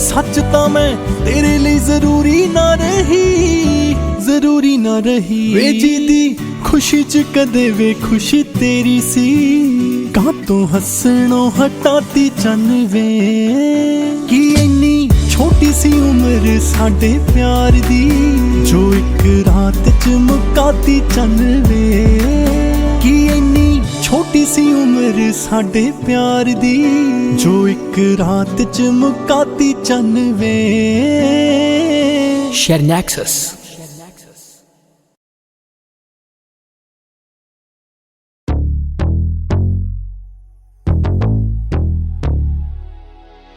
K: सच तां मैं तेरे लिए जरूरी ना रही वे जी दी खुशी च कदे वे खुशी तेरी सी कातों हसनों हटाती चन वे की इन्नी छोटी सी उम्र साडे प्यार दी जो एक रात च मुकाती चन वे की इन्नी छोटी सी उम्र साडे प्यार दी जो एक रात च मुकाती चन वे Shernaxus.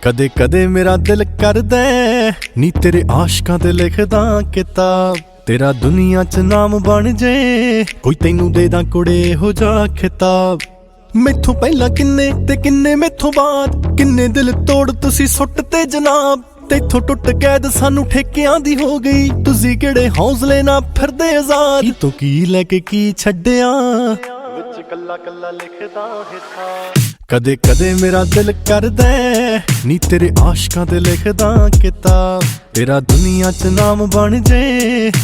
K: कदे कदे मेरा दिल करदा नी तेरे आशकां ते लिखदा किताब तेरा दुनिया च नाम बन जे कोई तैनू दे दा कुड़े हो जा खिताब मैथों पहला किन्ने ते किन्ने मैथों बाद किन्ने दिल तोड़ तुसी सुट ते जनाब तैथों टुट कैद सानू ठेकियां दी हो गई तुसी किहड़े हौसले ना फिरदे आजाद तो की लैके की छड्डिया विच कल्ला कल्ला लिखदा हिसाब कदे कदे मेरा दिल करदा नी तेरे आशकां ते लिखदा किताब तेरा दुनिया च नाम बन जे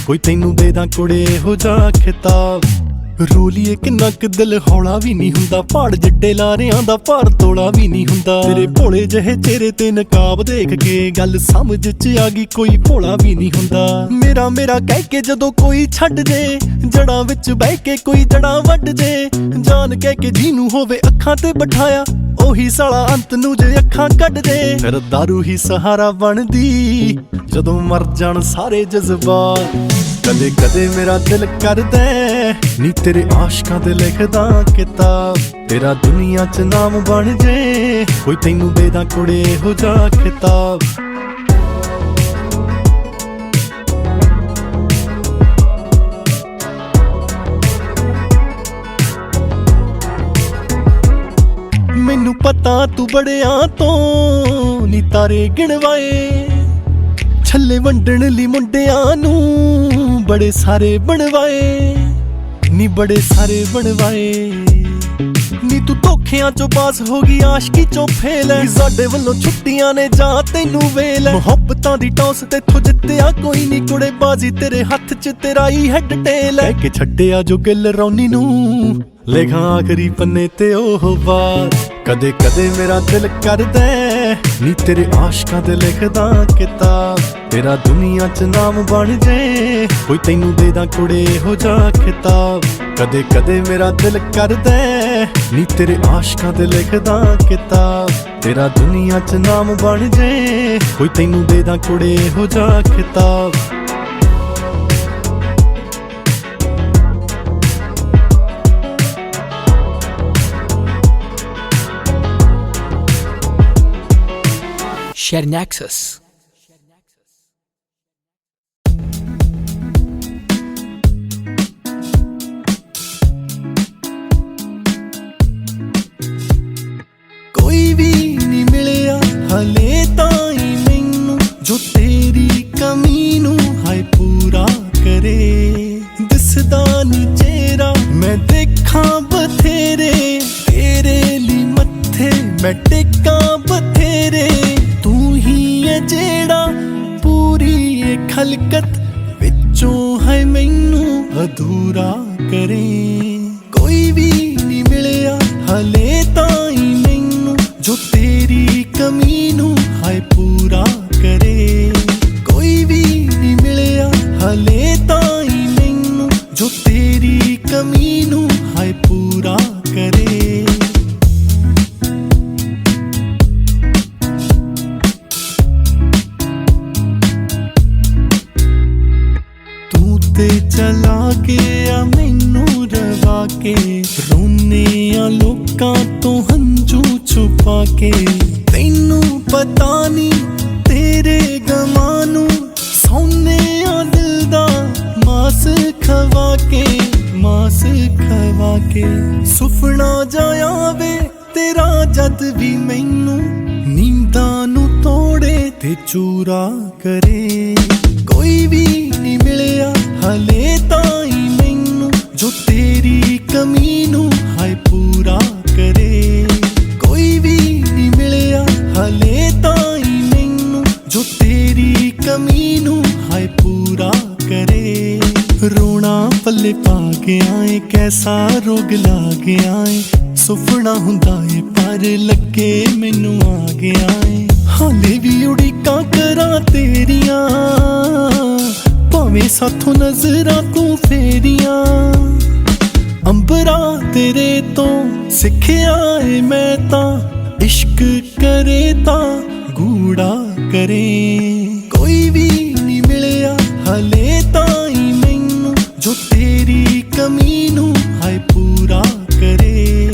K: कोई तैनू दे दा कुड़े हो जा खिताब रोलीए किन्ना क दिल हौला भी नहीं हुंदा पहाड़ जिड्डे लारियां दा भार तोड़ा भी नहीं हुंदा तेरे भोले जहे चेहरे ते नकाब देख के गल समझ च आ गई कोई भोला भी नहीं हुंदा मेरा मेरा कह के जदों कोई छड्ड जे जड़ां विच बह के कोई जड़ां वड्ड जे जान कह के जीनू होवे अखां ते बिठाया ओही साला अंत नू जे अखां कढ दे फिर दारू ही सहारा बनदी जदों मर जाण सारे जज्बात कदे कदे मेरा दिल करदा नी तेरे आशकां ते लिखदा किताब तेरा दुनिया च नाम बन जे कोई तैनू दे दा कुड़े हो जा खिताब मैनू पता तू बड़ियां तो नी तारे गिणवाए छल्ले वंडण लई मुंडियां नू बड़े सारे बनवाए ਨੀ ਬੜੇ ਸਾਰੇ ਬਣਵਾਏ ਨੀ ਤੂੰ ਧੋਖਿਆਂ ਚੋਂ ਪਾਸ ਹੋ ਗਈ ਆਸ਼ਕੀ ਚੋਂ ਫੇਲ ਐ ਸਾਡੇ ਵੱਲੋਂ ਛੁੱਟੀਆਂ ਨੇ ਜਾਂ ਤੈਨੂੰ ਵੇਲ ਐ ਮੁਹੱਬਤਾਂ ਦੀ ਟੌਸ ਤੇਥੋਂ ਜਿੱਤਿਆ ਕੋਈ ਨੀ ਕੁੜੇ ਬਾਜ਼ੀ ਤੇਰੇ ਹੱਥ 'ਚ ਤੇਰਾ ਹੀ ਹੈਡ ਟੇਲ ਐ ਕਿ ਛੱਡਿਆ ਜੋ ਗਿੱਲ ਰੌਣੀ ਨੂੰ ਲਿਖਾਂ ਆਖਰੀ ਪੰਨੇ ਤੇ ਉਹ ਬਾਤ ਕਦੇ ਕਦੇ ਮੇਰਾ ਦਿਲ ਕਰਦਾ ਨੀ ਤੇਰੇ ਆਸ਼ਕਾਂ ਤੇ ਲਿਖਦਾ ਕਿਤਾਬ ਤੇਰਾ ਦੁਨੀਆ 'ਚ ਨਾਮ ਬਣ ਜੇ ਕੋਈ ਤੈਨੂੰ ਦੇ ਦਾਂ ਕੁੜੇ ਹੋ ਜਾ ਖਿਤਾਬ ਕਦੇ ਕਦੇ ਮੇਰਾ ਦਿਲ ਕਰਦਾ ਨੀ ਤੇਰੇ ਆਸ਼ਕਾਂ ਤੇ ਲਿਖਦਾ ਕਿਤਾਬ ਤੇਰਾ ਦੁਨੀਆ 'ਚ ਨਾਮ ਬਣ ਜੇ ਕੋਈ ਤੈਨੂੰ ਦੇ ਦਾਂ ਕੁੜੇ ਹੋ ਜਾ ਖਿਤਾਬ
L: Share Nexus.
K: ਕੋਈ ਵੀ ਨਹੀਂ ਮਿਲਿਆ ਹਲੇ ਤਾਈਂ ਮੈਨੂੰ ਜੋ ਤੇਰੀ ਕਮੀ ਨੂੰ ਹਾਏ ਪੂਰਾ ਕਰੇ ਦਿਸਦਾ ਨੀ ਚਿਹਰਾ ਮੈਂ ਦੇਖਾਂ ਬਥੇਰੇ ਤੇਰੇ ਲਈ ਮੱਥੇ ਮੈਂ ਟੇਕਾਂ ਬਥੇਰੇ ਤੂੰ ਹੀ ਹੈ ਜਿਹੜਾ ਪੂਰੀ ਇਹ ਖਲਕਤ ਵਿੱਚੋਂ ਹੈ ਮੈਨੂੰ ਅਧੂਰਾ ਕਰੇ ਕੋਈ ਵੀ ਨਹੀਂ ਮਿਲਿਆ ਹਲੇ ਤਾਈਂ ਮੈਨੂੰ ਜੋ ਤੇਰੀ ਕਮੀ ਨੂੰ ਹਾਏ ਪੂਰਾ ਕਰੇ ਕੋਈ ਵੀ ਨਹੀਂ ਮਿਲਿਆ ਹਲੇ ਤਾਈਂ ਮੈਨੂੰ ਜੋ ਤੇਰੀ ਕਮੀ ਨੂੰ ਹਾਏ ਪੂਰਾ ਕਰੇ ਤੇ ਚਲਾ ਕੇ ਆ ਮੈਨੂੰ ਰਵਾ ਕੇ ਰੋਨੇ ਆ ਲੋਕਾਂ ਤੋਂ ਹੰਝੂ ਛੁਪਾ ਕੇ ਤੈਨੂੰ ਪਤਾ ਨੀ ਤੇਰੇ ਗਮਾਂ ਨੂੰ ਸੌਨੇ ਆ ਦਿਲ ਦਾ ਮਾਸ ਖਵਾ ਕੇ ਸੁਪਨਾ ਜਾਇਆ ਵੇ ਤੇਰਾ ਜਦ ਵੀ ਮੈਨੂੰ ਨੀਂਦਾਂ ਨੂੰ ਤੋੜੇ ਤੇ ਚੂਰਾ ਕਰੇ ਕੋਈ ਵੀ ਨਹੀਂ ਮਿਲਿਆ ਹਲੇ ਤਾਈਂ ਮੈਨੂੰ ਜੋ ਤੇਰੀ ਕਮੀ ਨੂੰ ਹਾਏ ਪੂਰਾ ਕਰੇ ਕੋਈ ਵੀ ਨਹੀਂ ਮਿਲਿਆ ਹਲੇ ਤਾਈਂ ਮੈਨੂੰ ਜੋ ਤੇਰੀ ਕਮੀ ਨੂੰ ਹਾਏ ਪੂਰਾ ਕਰੇ ਰੋਣਾ ਪੱਲੇ ਪਾ ਗਿਆ ਏ ਕੈਸਾ ਰੋਗ ਲਾ ਗਿਆ ਏ ਸੁਪਨਾ ਹੁੰਦਾ ਏ ਪਰ ਲੱਗੇ ਮੈਨੂੰ ਆ ਗਿਆ ਏ ਹਾਲੇ ਵੀ ਉਡੀਕਾਂ ਕਰਾਂ ਤੇਰੀਆਂ ਭਾਵੇਂ ਸਾਥੋਂ ਨਜ਼ਰਾਂ ਤੂੰ ਫੇਰੀਆਂ ਅੰਬਰਾਂ ਤੇਰੇ ਤੋਂ ਸਿੱਖਿਆ ਏ ਮੈਂ ਤਾਂ ਇਸ਼ਕ ਕਰੇ ਤਾਂ ਗੂੜਾ ਕਰੇ ਕੋਈ ਵੀ ਨਹੀਂ ਮਿਲਿਆ ਹਲੇ ਤਾਈਂ ਮੈਨੂੰ ਜੋ ਤੇਰੀ ਕਮੀ ਨੂੰ ਹਾਏ ਪੂਰਾ ਕਰੇ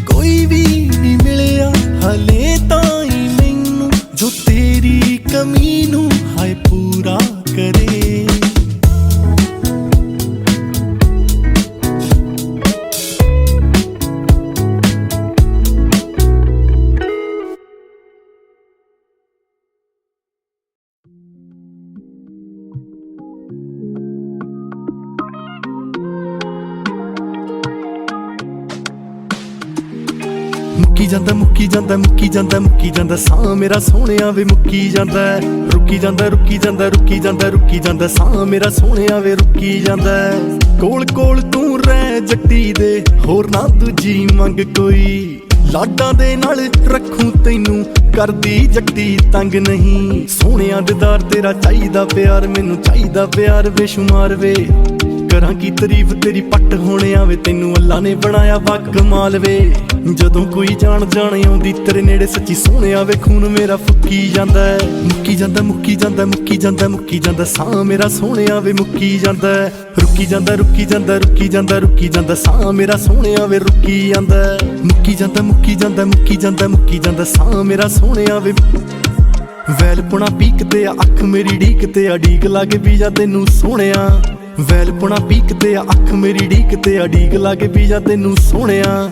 K: ਕੋਈ ਵੀ ਨਹੀਂ ਮਿਲਿਆ ਹਲੇ ਤਾਈਂ ਮੈਨੂੰ ਜੋ ਤੇਰੀ ਕਮੀ ਨੂੰ ਹਾਏ ਪੂਰਾ ਕਰੇ ਮੁੱਕੀ ਜਾਂਦਾ ਸਾਹ ਮੇਰਾ ਸੋਹਣਿਆ ਵੇ ਮੁੱਕੀ ਜਾਂਦਾ ਰੁਕੀ ਜਾਂਦਾ ਸਾਹ ਮੇਰਾ ਸੋਹਣਿਆ ਵੇ ਰੁਕੀ ਜਾਂਦਾ ਕੋਲ ਕੋਲ ਤੂੰ ਰਹਿ ਜੱਟੀ ਦੇ ਹੋਰ ਨਾ ਦੂਜੀ ਮੰਗ ਕੋਈ ਲਾਡਾਂ ਦੇ ਨਾਲ ਰੱਖੂ ਤੈਨੂੰ ਕਰਦੀ ਜੱਟੀ ਤੰਗ ਨਹੀਂ ਸੋਹਣਿਆ ਦਿਦਾਰ ਤੇਰਾ ਚਾਹੀਦਾ ਪਿਆਰ ਮੈਨੂੰ ਚਾਹੀਦਾ ਪਿਆਰ ਬੇਸ਼ੁਮਾਰ ਵੇ ਕਰਾਂ ਕੀ ਤਾਰੀਫ ਤੇਰੀ ਪੱਟ ਹੋਣਿਆ ਵੇ ਤੈਨੂੰ ਅੱਲਾ ਨੇ ਬਣਾਇਆ ਵਾ ਕਮਾਲ ਵੇ ਜਦੋਂ ਕੋਈ ਜਾਣ ਆਉਂਦੀ ਤੇਰੇ ਨੇੜੇ ਸੱਚੀ ਸੋਹਣਿਆ ਵੇ ਖੂਨ ਮੇਰਾ ਫੁੱਕੀ ਜਾਂਦਾ ਮੁੱਕੀ ਜਾਂਦਾ ਸਾਹ ਮੇਰਾ ਸੋਹਣਿਆ ਵੇ ਮੁੱਕੀ ਜਾਂਦਾ ਰੁਕੀ ਜਾਂਦਾ ਸਾਹ ਮੇਰਾ ਸੋਹਣਿਆ ਵੇ ਰੁਕੀ ਜਾਂਦਾ ਮੁੱਕੀ ਜਾਂਦਾ ਸਾਹ ਮੇਰਾ ਸੋਹਣਿਆ ਵੇ ਵੈਲ ਪੁਣਾ ਪੀਕ ਤੇ ਆ ਅੱਖ ਮੇਰੀ ਢੀਕ ਤੇ ਆ ਢੀਕ ਲਾ ਕੇ ਪੀ ਜਾ ਤੈਨੂੰ ਸੋਹਣਿਆ ਵੈਲ ਪੁਣਾ ਪੀਕ ਤੇ ਆ ਅੱਖ ਮੇਰੀ ਢੀਕ ਤੇ ਆ ਢੀਕ ਲਾ ਕੇ ਪੀ ਜਾ ਤੈਨੂੰ ਸੋਹਣਿਆ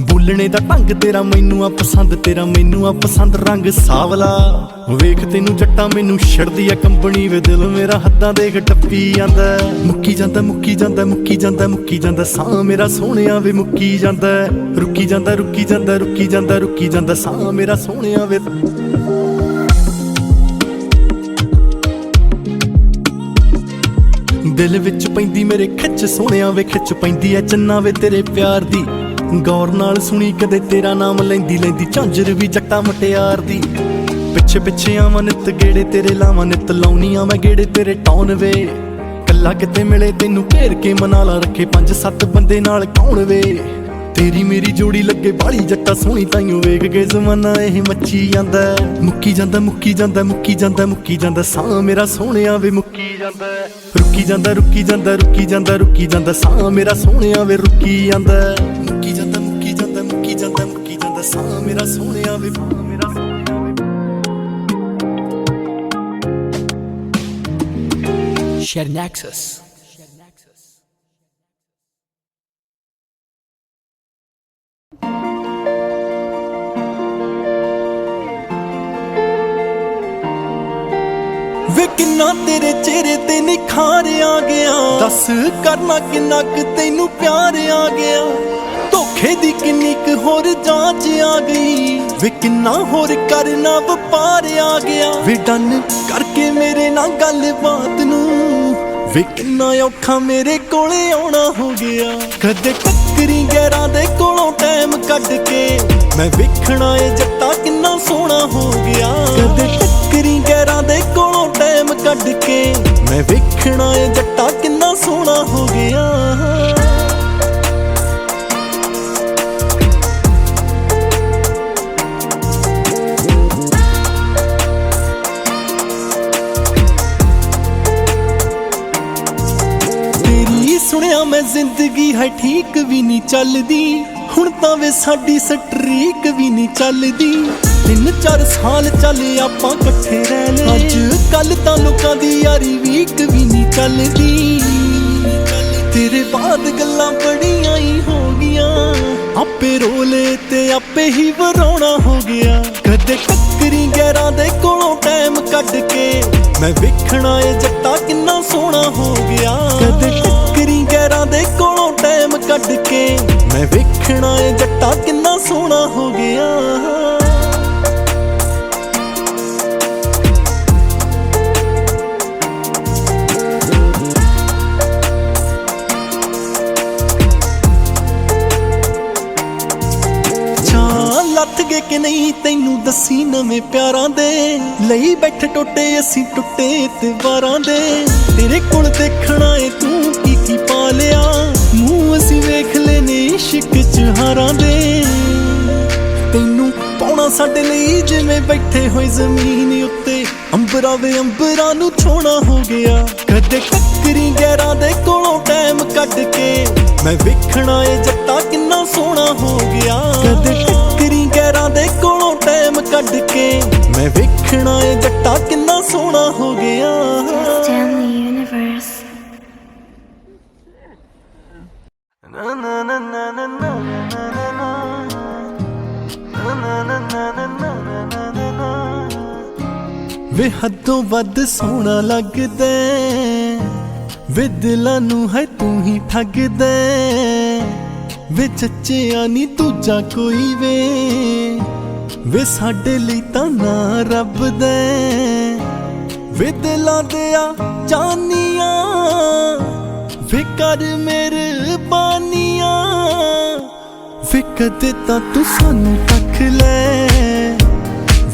K: ਬੋਲਣੇ ਦਾ ਢੰਗ ਤੇਰਾ ਮੈਨੂੰ ਆ ਪਸੰਦ, ਤੇਰਾ ਮੈਨੂੰ ਆ ਪਸੰਦ ਰੰਗ ਸਾਵਲਾ। ਵੇਖ ਤੈਨੂੰ ਜੱਟਾਂ ਮੈਨੂੰ ਛੜਦੀ ਆ ਕੰਬਣੀ ਵੇ, ਦਿਲ ਮੇਰਾ ਹੱਦਾਂ ਦੇਖ ਟੱਪੀ ਜਾਂਦਾ। ਮੁੱਕੀ ਜਾਂਦਾ ਮੁੱਕੀ ਜਾਂਦਾ ਮੁੱਕੀ ਜਾਂਦਾ ਮੁੱਕੀ ਜਾਂਦਾ, ਸਾਹ ਮੇਰਾ ਸੋਹਣਿਆ ਵੇ ਮੁੱਕੀ ਜਾਂਦਾ। ਰੁਕੀ ਜਾਂਦਾ ਰੁਕੀ ਜਾਂਦਾ ਰੁਕੀ ਜਾਂਦਾ ਰੁਕੀ ਜਾਂਦਾ, ਸਾਹ ਮੇਰਾ ਸੋਹਣਿਆ ਵੇ। ਦਿਲ ਵਿੱਚ ਪੈਂਦੀ ਮੇਰੇ ਖਿੱਚ ਸੋਹਣਿਆ ਵੇ, ਖਿੱਚ ਪੈਂਦੀ ਐ ਚੰਨਾ ਵੇ ਤੇਰੇ ਪਿਆਰ ਦੀ। ਗੌਰ ਨਾਲ ਸੁਣੀ ਕਦੇ ਤੇਰਾ ਨਾਮ ਲੈਂਦੀ ਲੈਂਦੀ ਝਾਂਜਰ ਵੀ ਜੱਟਾ ਮਟਿਆਰ ਦੀ। ਪਿੱਛੇ ਪਿੱਛੇ ਆਵਾਂ ਨਿੱਤ ਗੇੜੇ ਤੇਰੇ ਲਾਵਾਂ, ਨਿੱਤ ਲਾਉਣੀਆਂ ਮੈਂ ਗੇੜੇ ਤੇਰੇ ਟੌਨ ਵੇ। ਕੱਲਾ ਕਿਤੇ ਮਿਲੇ ਤੈਨੂੰ ਘੇਰ ਕੇ ਮਨਾ ਲਾ ਰੱਖੇ 5-7 ਬੰਦੇ ਨਾਲ ਕੌਣ ਵੇ। ਤੇਰੀ ਮੇਰੀ ਜੋੜੀ ਲੱਗੇ ਬਾਲੀ ਜੱਟਾ ਸੋਹਣੀ, ਤਾਈਓ ਵੇਖ ਕੇ ਜ਼ਮਾਨਾ ਇਹ ਮੱਚੀ ਜਾਂਦਾ। ਮੁੱਕੀ ਜਾਂਦਾ ਮੁੱਕੀ ਜਾਂਦਾ ਮੁੱਕੀ ਜਾਂਦਾ ਮੁੱਕੀ ਜਾਂਦਾ, ਸਾਹ ਮੇਰਾ ਸੋਹਣਿਆ ਵੇ ਮੁੱਕੀ ਜਾਂਦਾ। ਰੁਕੀ ਜਾਂਦਾ ਰੁਕੀ ਜਾਂਦਾ ਰੁਕੀ ਜਾਂਦਾ ਰੁਕੀ ਜਾਂਦਾ, ਸਾਹ ਮੇਰਾ ਸੋਹਣਿਆ ਵੇ ਰੁਕੀ ਜਾਂਦਾ। ਮੁੱਕੀ ਜਾਂਦਾ ਮੁੱਕੀ ਜਾਂਦਾ ਮੁੱਕੀ ਜਾਂਦਾ ਮੁੱਕੀ ਜਾਂਦਾ, ਸਾਹ ਮੇਰਾ ਸੋਹਣਿਆ ਵੇ ਮੇਰਾ
L: Shernaxus.
K: ਵੇ ਕਿੰਨਾ ਤੇਰੇ ਚਿਹਰੇ ਤੇ ਨਿਖਾਰ ਆ ਗਿਆ, ਦੱਸ ਕਰਨਾ ਕਿੰਨਾ ਕੁ ਤੈਨੂੰ ਪਿਆਰ ਆ ਗਿਆ। ਧੋਖੇ ਦੀ ਕਿੰਨੀ ਕੁ ਹੋਰ ਜਾਂਚ ਆ ਗਈ, ਵੇ ਕਿੰਨਾ ਹੋਰ ਕਰਨਾ ਵਪਾਰ ਆ ਗਿਆ। ਵੇ ਡਨ ਕਰਕੇ ਮੇਰੇ ਨਾਲ ਗੱਲਬਾਤ ਨੂੰ, ਵੇ ਕਿੰਨਾ ਔਖਾ ਮੇਰੇ ਕੋਲੇ ਆਉਣਾ ਹੋ ਗਿਆ। ਕਦੇ ਟੱਕਰੀ ਗੈਰਾਂ ਦੇ ਕੋਲੋਂ ਟਾਈਮ ਕੱਢ ਕੇ, ਮੈਂ ਵੇਖਣਾ ਏ ਜੱਟਾ ਕਿੰਨਾ ਸੋਹਣਾ ਹੋ ਗਿਆ। ਕਦੇ ਟੱਕਰੀ ਗੈਰਾਂ ਦੇ ਕੋਲੋਂ ਟਾਈਮ ਕੱਢ ਕੇ, ਮੈਂ ਵੇਖਣਾ ਏ ਜੱਟਾ ਕਿੰਨਾ ਸੋਹਣਾ ਹੋ ਗਿਆ। ਸੁਣਿਆ ਮੈਂ ਜ਼ਿੰਦਗੀ ਹੈ ਠੀਕ ਵੀ ਨਹੀਂ ਚੱਲਦੀ, ਹੁਣ ਤਾਂ ਵੇ ਸਾਡੀ ਸਟਰੀਕ ਵੀ ਨਹੀਂ ਚੱਲਦੀ। 3-4 ਸਾਲ ਚੱਲੇ ਆਪਾਂ ਇਕੱਠੇ ਰਹਿ ਲਏ, ਅੱਜ ਕੱਲ ਤਾਂ ਲੋਕਾਂ ਦੀ ਯਾਰੀ ਵੀਕ ਵੀ ਨਹੀਂ ਚੱਲਦੀ। ਤੇਰੇ ਬਾਅਦ ਗੱਲਾਂ ਬੜੀਆਂ ਹੀ ਹੋ ਗਈਆਂ, ਆਪੇ ਰੋਲੇ ਤੇ ਆਪੇ ਹੀ ਵਰਾਉਣਾ ਹੋ ਗਿਆ। ਕਦੇ ਟੱਕਰੀ ਗੈਰਾਂ ਦੇ ਕੋਲੋਂ ਟਾਈਮ ਕੱਢ ਕੇ, ਮੈਂ ਵੇਖਣਾ ਏ ਜੱਟਾ ਕਿੰਨਾ ਸੋਹਣਾ ਹੋ ਗਿਆ। ਕਦੇ ਟੱਕਰੀ ਗੈਰਾਂ ਦੇ ਕੋਲੋਂ ਟਾਈਮ ਕੱਢ ਕੇ, ਮੈਂ ਵੇਖਣਾ ਏ ਜੱਟਾ ਕਿੰਨਾ ਸੋਹਣਾ ਹੋ ਗਿਆ। ਲੱਥ ਗਏ ਕਿ ਨਹੀਂ ਤੈਨੂੰ ਦੱਸੀ ਨਵੇਂ ਪਿਆਰਾਂ ਦੇ, ਲਈ ਬੈਠੇ ਟੋਟੇ ਅਸੀਂ ਟੁੱਟੇ ਤੇ ਵਾਰਾਂ ਦੇ। ਤੇਰੇ ਕੋਲ ਦੇਖਣਾ ਏ ਤੂੰ ਕੀ ਕੀ ਪਾ ਲਿਆ, ਮੂੰਹ ਅਸੀਂ ਵੇਖ ਲਏ ਨੇ ਇਸ਼ਕ ਚ ਹਾਰਾਂ ਦੇ। ਤੈਨੂੰ ਪਾਉਣਾ ਸਾਡੇ ਲਈ ਜਿਵੇਂ ਬੈਠੇ ਹੋਏ ਜ਼ਮੀਨ ਉੱਤੇ, ਅੰਬਰਾਂ ਵੇ ਅੰਬਰਾਂ ਨੂੰ ਛੋਣਾ ਹੋ ਗਿਆ। ਕਦੇ ਟੱਕਰੀ ਗੈਰਾਂ ਦੇ ਕੋਲੋਂ ਟਾਈਮ ਕੱਢ ਕੇ, ਮੈਂ ਵੇਖਣਾ ਏ ਜੱਟਾ ਕਿੰਨਾ ਸੋਹਣਾ ਹੋ ਗਿਆ। ਕਦੇ ਟੱਕਰੀ ਗੈਰਾਂ ਦੇ ਕੋਲੋਂ ਟਾਈਮ ਕੱਢ ਕੇ, ਮੈਂ ਵੇਖਣਾ ਏ ਜੱਟਾ ਕਿੰਨਾ ਸੋਹਣਾ ਹੋ ਗਿਆ। ਵੇ ਹੱਦੋਂ ਵੱਧ ਸੋਹਣਾ ਲੱਗਦਾ, ਵੇ ਦਿਲਾਂ ਨੂੰ ਹੈ ਤੂੰ ਹੀ ਠੱਗਦਾ। ਵੇ ਚੱਚਿਆ ਨੀ ਦੂਜਾ ਕੋਈ ਵੇ ਸਾਡੇ ਲਈ ਤਾਂ ਨਾ ਰੱਬ ਦਾ। ਵੇ ਦਿਲਾਂ ਦਿਆ ਜਾਨੀਆਂ, ਵੇ ਕਰ ਮਿਹਰਬਾਨੀਆਂ। ਵੇ ਕਦੇ ਤਾਂ ਤੂੰ ਸਾਨੂੰ ਤੱਕ ਲੈ,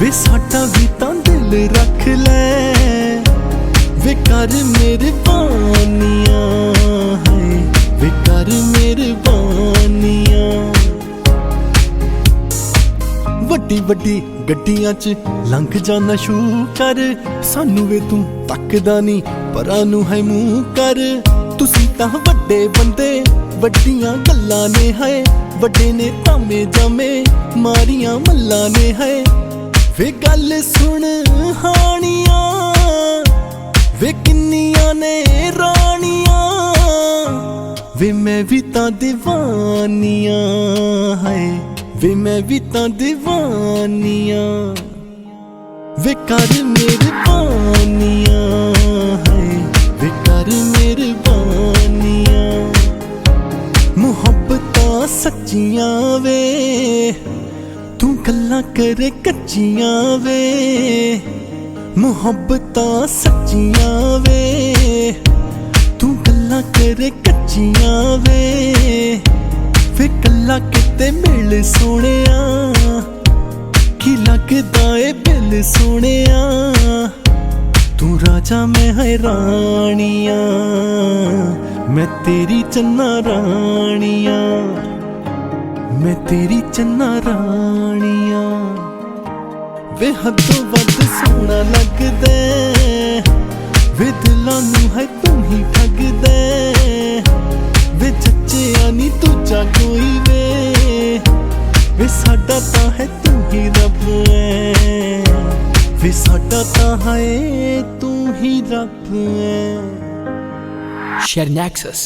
K: ਵੇ ਸਾਡਾ ਵੀ ਤਾਂ ਦਿਲ ਰੱਖ ਲੈ। ਵੇ ਕਰ ਮਿਹਰਬਾਨੀਆਂ, ਹਾਏ ਵੇ ਕਰ ਮਿਹਰਬਾਨੀਆਂ। ਵੱਡੀ ਵੱਡੀ ਗੱਡੀਆਂ 'ਚ ਲੰਘ ਜਾਣਾ ਸ਼ੁਰੂ ਕਰ, ਸਾਨੂੰ ਵੇ ਤੂੰ ਤੱਕਦਾ ਨਹੀਂ ਪਰਾਂ ਨੂੰ ਹੈ ਮੂੰਹ ਕਰ। ਤੁਸੀਂ ਤਾਂ ਵੱਡੇ ਬੰਦੇ ਵੱਡੀਆਂ ਗੱਲਾਂ ਨੇ ਹੈ, ਵੱਡੇ ਨੇ ਧਾਮੇ ਜਾਮੇ ਮਾਰੀਆਂ ਮੱਲਾਂ ਨੇ ਹੈ। ਵੇ ਗੱਲ ਸੁਣ ਹਾਣੀਆਂ, ਵੇ ਕਿੰਨੀਆਂ ਨੇ ਰਾਣੀਆਂ। ਵੇ वे मैं भी तां दीवानिया है, वे मैं भी तां दीवानिया, वे कर मेहरबानिया है, वे कर मेहरबानिया। मुहब्बतां सच्चियां वे, तू गल्लां करे कच्चियां वे। मुहब्बतां सच्चियां वे, तू गल्लां करे कच्चियां वे। वे कल्ला किते मिल सोहणिया, की लगदा ए बिल सोहणिया। तू राजा मैं है रानिया, मैं तेरी चन्ना रानिया, मैं तेरी चन्ना रानिया। वे हदों वध सोहना लगदे, वे दिलां नूं है तू ही ठगदे। वे जच्चिया नी दूजा कोई वे साडा तां है तू ही रब है, वे साडा तां है तू ही रब है।
L: Shernaxus.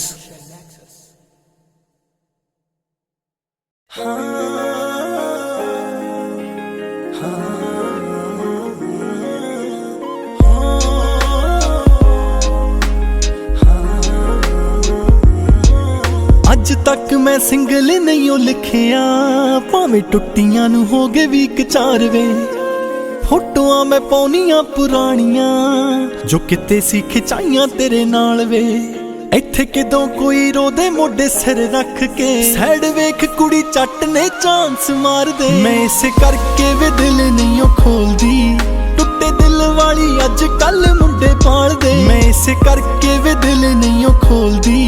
K: अज तक मैं सिंगल नहीं लिखिया, भावें टुट्टियां नूं हो गए वीक 4 वे। फोटोआं मैं पाउनियां पुरानियां, जो किते सी खिचाइयां तेरे नाल वे। इत्थे किदों कोई रोदे मोढे सिर रख के, सैड वेख कुड़ी चट ने चांस मार दे। मैं इस करके वे दिल नहीं खोलदी, टुट्टे दिल वाली अज कल मुंडे पाल दे। मैं इस करके वे दिल नहीं खोलदी,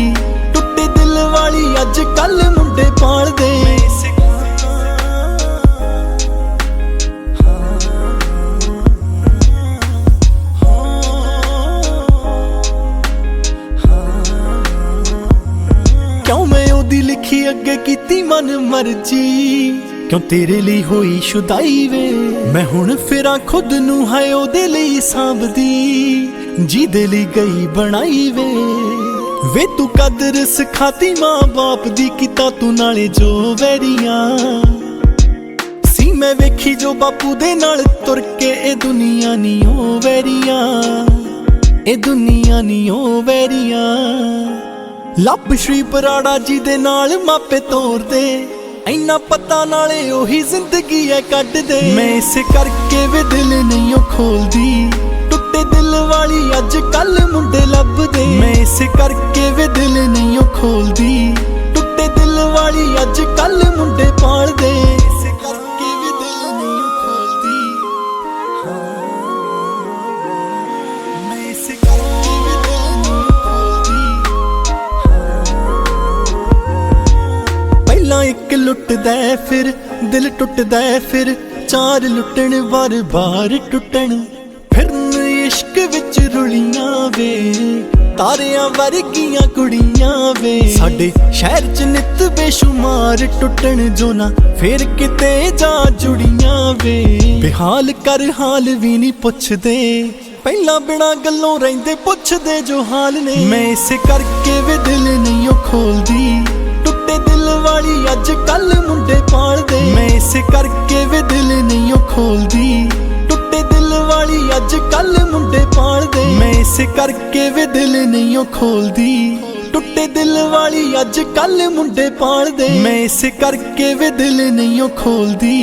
K: टुट्टे दिल वाली अज कल मुंडे पाल दे। क्यों मैं ओदी लिखी अगे कीती मन मर्जी, क्यों तेरे लिए होई शुदाई वे। मैं हुण फिरां खुद नूं है ओदे लिए सांभदी, जिहदे लिए गई बनाई वे तू कदर सिखाती मां बाप दी, किता तू नाले जो वैरियां सी। मैं वेखी जो बापू दे नाल तुर के, ए दुनिया नी ओ वैरियां, ए दुनिया नी ओ वैरियां। लब श्री बराड़ा जी दे नाल मापे तोर दे, इन्ना पता नाले ओही जिंदगी है कट दे। मैं इस करके वे दिल नहीं खोलदी, टुट्टे दिल वाली अज कल मुंडे लभदे। मैं इस करके वे दिल नहीं खोलदी, टुट्टे दिल वाली अज कल मुंडे पाल दे। इस करके वे दिल नहीं खोलदी, मैं इस करके वे दिल नहीं खोलदी। पहला एक लुटदा फिर दिल टुटदा, फिर 4 लुटण बार बार टुटण। फिरन इश्क विच रुलियां वे, तारियां वर्गियां कुड़ियां वे। साडे शहर च नित बेशुमार टुटण जो ना फिर किते जा जुड़ियां वे। बेहाल कर हाल भी नहीं पुछदे, पहला बिना गल्लों रहिंदे पुछदे जो हाल ने। मैं इस करके वे दिल नहीं खोलदी, टुट्टे दिल वाली अज कल मुंडे पाल दे। मैं इस करके वे दिल नहीं खोलदी, टुट्टे दिल वाली अज कल मुंडे पाल दे। मैं इस करके वे दिल नहीं खोलदी, टुट्टे दिल वाली अज कल मुंडे पाल दे। मैं इस करके वे दिल नहीं खोलदी।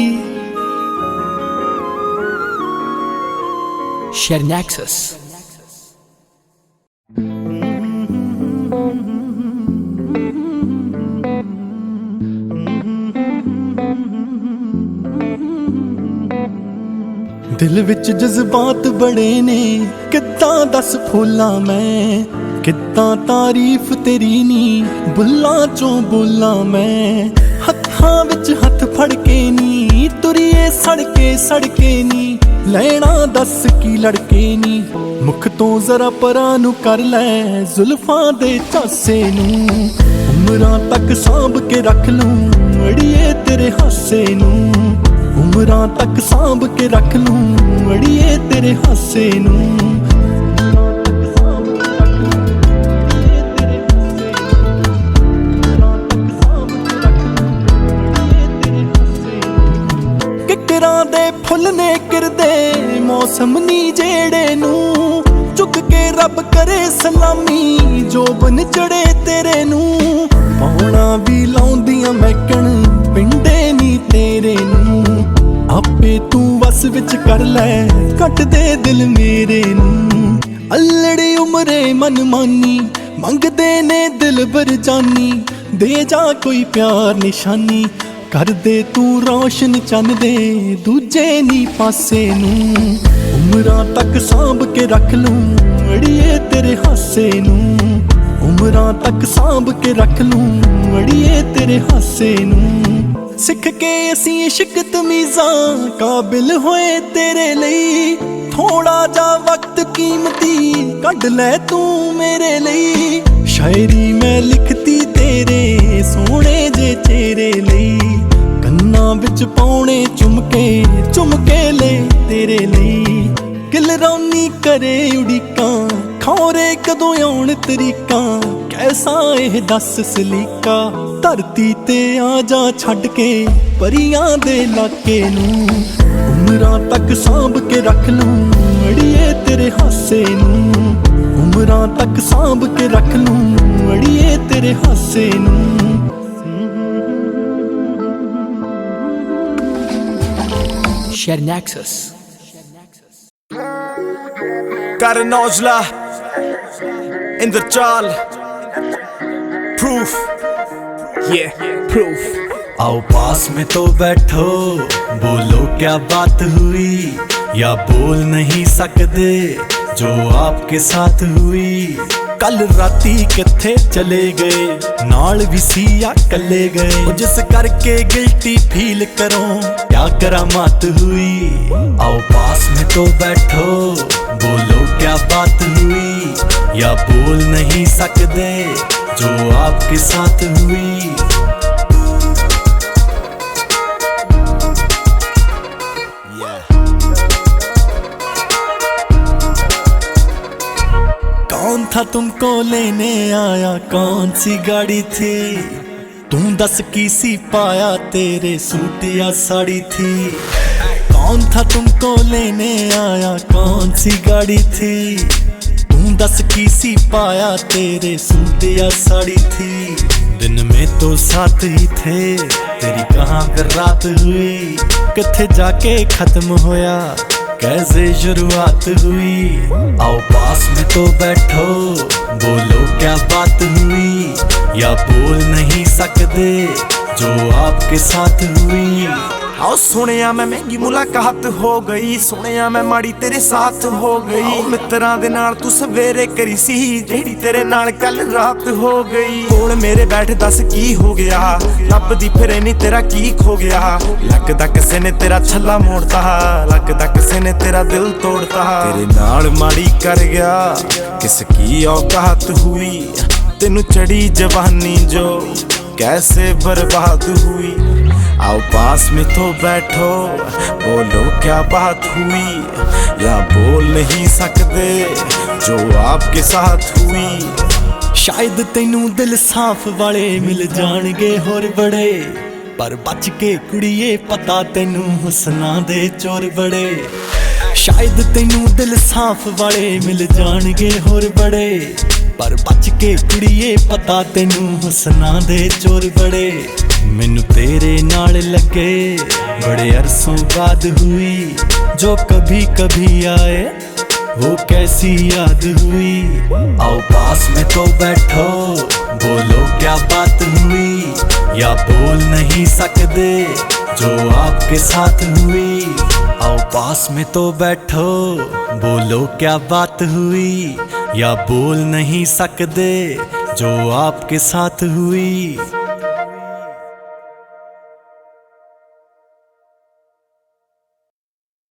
L: Shernaxus.
K: दिल विच जज्बात बड़े ने, किद्दां दस फूलां मैं, किद्दां तारीफ तेरी नी बुल्लां चों बोलां मैं। हत्थां विच हत्थ फड़ के नी तुरीए सड़के नी, लैना दस की लड़के नी। मुख तो जरा परां नूं कर लै जुल्फां दे चासे नूं, उमरां तक सांभ के रख लूं अड़िए तेरे हासे नूं। उमरां तक सांभ के रख लूं अड़िए तेरे हासे नूं। ਮਿੱਤਰਾਂ ਦੇ ਫੁੱਲ ਨੇ ਕਿਰਦੇ ਮੌਸਮ ਨੀ ਜਿਹੜੇ ਨੂੰ ਚੁੱਕ ਕੇ ਰੱਬ ਕਰੇ ਸਲਾਮੀ ਜੋ ਬਨ ਚੜੇ ਤੇਰੇ ਨੂੰ ਪਾਉਣਾ ਵੀ ਲਾਉਂਦੀਆਂ ਮੈਕਣ ਪਿੰਡੇ ਨੀ ਤੇਰੇ ਨੂੰ ਆਪੇ ਤੂੰ ਵਸ ਵਿੱਚ ਕਰ ਲੈ ਕੱਟ ਦੇ ਦਿਲ ਮੇਰੇ ਨੂੰ ਅਲੜੀ ਉਮਰੇ ਮਨਮਾਨੀ ਮੰਗਦੇ ਨੇ ਦਿਲ ਬਰਜਾਨੀ ਦੇ ਜਾ ਕੋਈ ਪਿਆਰ ਨਿਸ਼ਾਨੀ ਕਰ ਦੇ ਤੂੰ ਰੌਸ਼ਨ ਚੰਨ ਦੇ ਦੂਜੇ ਨੀ ਪਾਸੇ ਨੂੰ ਉਮਰਾਂ ਤੱਕ ਸਾਂਭ ਕੇ ਰੱਖ ਲੂੰ ਅੜੀਏ ਤੇਰੇ ਹਾਸੇ ਨੂੰ ਉਮਰਾਂ ਤੱਕ ਸਾਂਭ ਕੇ ਰੱਖ ਲੂੰ ਅੜੀਏ ਤੇਰੇ ਹਾਸੇ ਨੂੰ ਸਿੱਖ ਕੇ ਅਸੀਂ ਇਸ਼ਕ ਤਮੀਜ਼ਾਂ ਕਾਬਿਲ ਹੋਏ ਤੇਰੇ ਲਈ ਥੋੜਾ ਜਾ ਵਕਤ ਕੀਮਤੀ ਕੱਢ ਲੈ ਤੂੰ ਮੇਰੇ ਲਈ ਸ਼ਾਇਰੀ ਮੈਂ ਲਿਖਤੀ ਤੇਰੇ ਸੋਹਣੇ ਜੇ ਚਿਹਰੇ ਲਈ ਕੰਨਾਂ ਵਿੱਚ ਪਾਉਣੇ ਚੁੰਮ ਕੇ ਲੈ ਤੇਰੇ ਲਈ ਗਿਲਰੌਨੀ ਕਰੇ ਉਡੀਕਾਂ ਖੌਰੇ ਕਦੋਂ ਆਉਣ ਤਰੀਕਾਂ ਕੈਸਾ ਇਹ ਦੱਸ ਸਲੀਕਾ ਧਰਤੀ ਤੇ ਆ ਜਾ ਛੱਡ ਕੇ ਪਰੀਆਂ ਦੇ ਇਲਾਕੇ ਨੂੰ ਉਮਰਾਂ ਤੱਕ ਸਾਂਭ ਕੇ ਰੱਖ ਲੂੰ ਅੜੀਏ ਤੇਰੇ ਹਾਸੇ ਨੂੰ ਉਮਰਾਂ ਤੱਕ ਸਾਂਭ ਕੇ ਰੱਖ ਲੂੰ ਅੜੀਏ ਤੇਰੇ ਹਾਸੇ ਨੂੰ
L: Shernaxus.
H: Got an Ojla in the chal. Proof. Yeah, proof.
K: आओ पास में तो बैठो बोलो क्या बात हुई या बोल नहीं सकते जो आपके साथ हुई कल राती किथे चले गए नाल भी सिया कले गए जिस करके गिल्टी फील करो क्या करामात हुई आओ पास में तो बैठो बोलो क्या बात हुई या बोल नहीं सकते जो आपके साथ हुई कौन था तुमको लेने आया कौन सी गाड़ी थी तुम दस की सी पाया तेरे सूट या साड़ी थी कौन था तुमको लेने आया कौन सी गाड़ी थी तुम दस की सी पाया तेरे सूट या साड़ी थी दिन में तो साथ ही थे तेरी कहाँ कर रात हुई किथे जाके खत्म होया कैसे शुरुआत हुई आओ पास में तो बैठो बोलो क्या बात हुई या बोल नहीं सकते जो आपके साथ हुई
M: आओ सुनिया मैं महंगी मुलाकात हो गई सुनिया मैं माड़ी तेरे साथ हो गई मित्रां दे नाल तू सवेरे करी सी जेड़ी तेरे नाल कल रात हो गई कोल मेरे बैठ दस की हो गया लभदी फिरे नी तेरा की खो गया लगदा किसे ने तेरा छल्ला मोड़ता लगदा किसे ने तेरा दिल तोड़ता तेरे नाल माड़ी कर गया किसकी औकात हुई तेनू चढ़ी जवानी जो कैसे बर्बाद हुई आओ पास में तो बैठो बोलो क्या बात हुई या बोल नहीं सकते जो आपके साथ हुई
K: शायद तेनू दिल साफ वाले मिल जाणगे होर बड़े पर बच के कुड़िए पता तेनू हुस्ना दे चोर बड़े शायद तेनू दिल साफ वाले मिल जाणगे होर बड़े पर बच के कुड़िए पता तेनू हुस्ना दे चोर बड़े मैनू तेरे नाल लगे बड़े अरसों बाद हुई जो कभी कभी आए वो कैसी याद हुई आओ पास में तो बैठो बोलो क्या बात हुई या बोल नहीं सकते जो आपके साथ हुई आओ पास में तो बैठो बोलो क्या बात हुई या बोल नहीं सकते जो आपके साथ हुई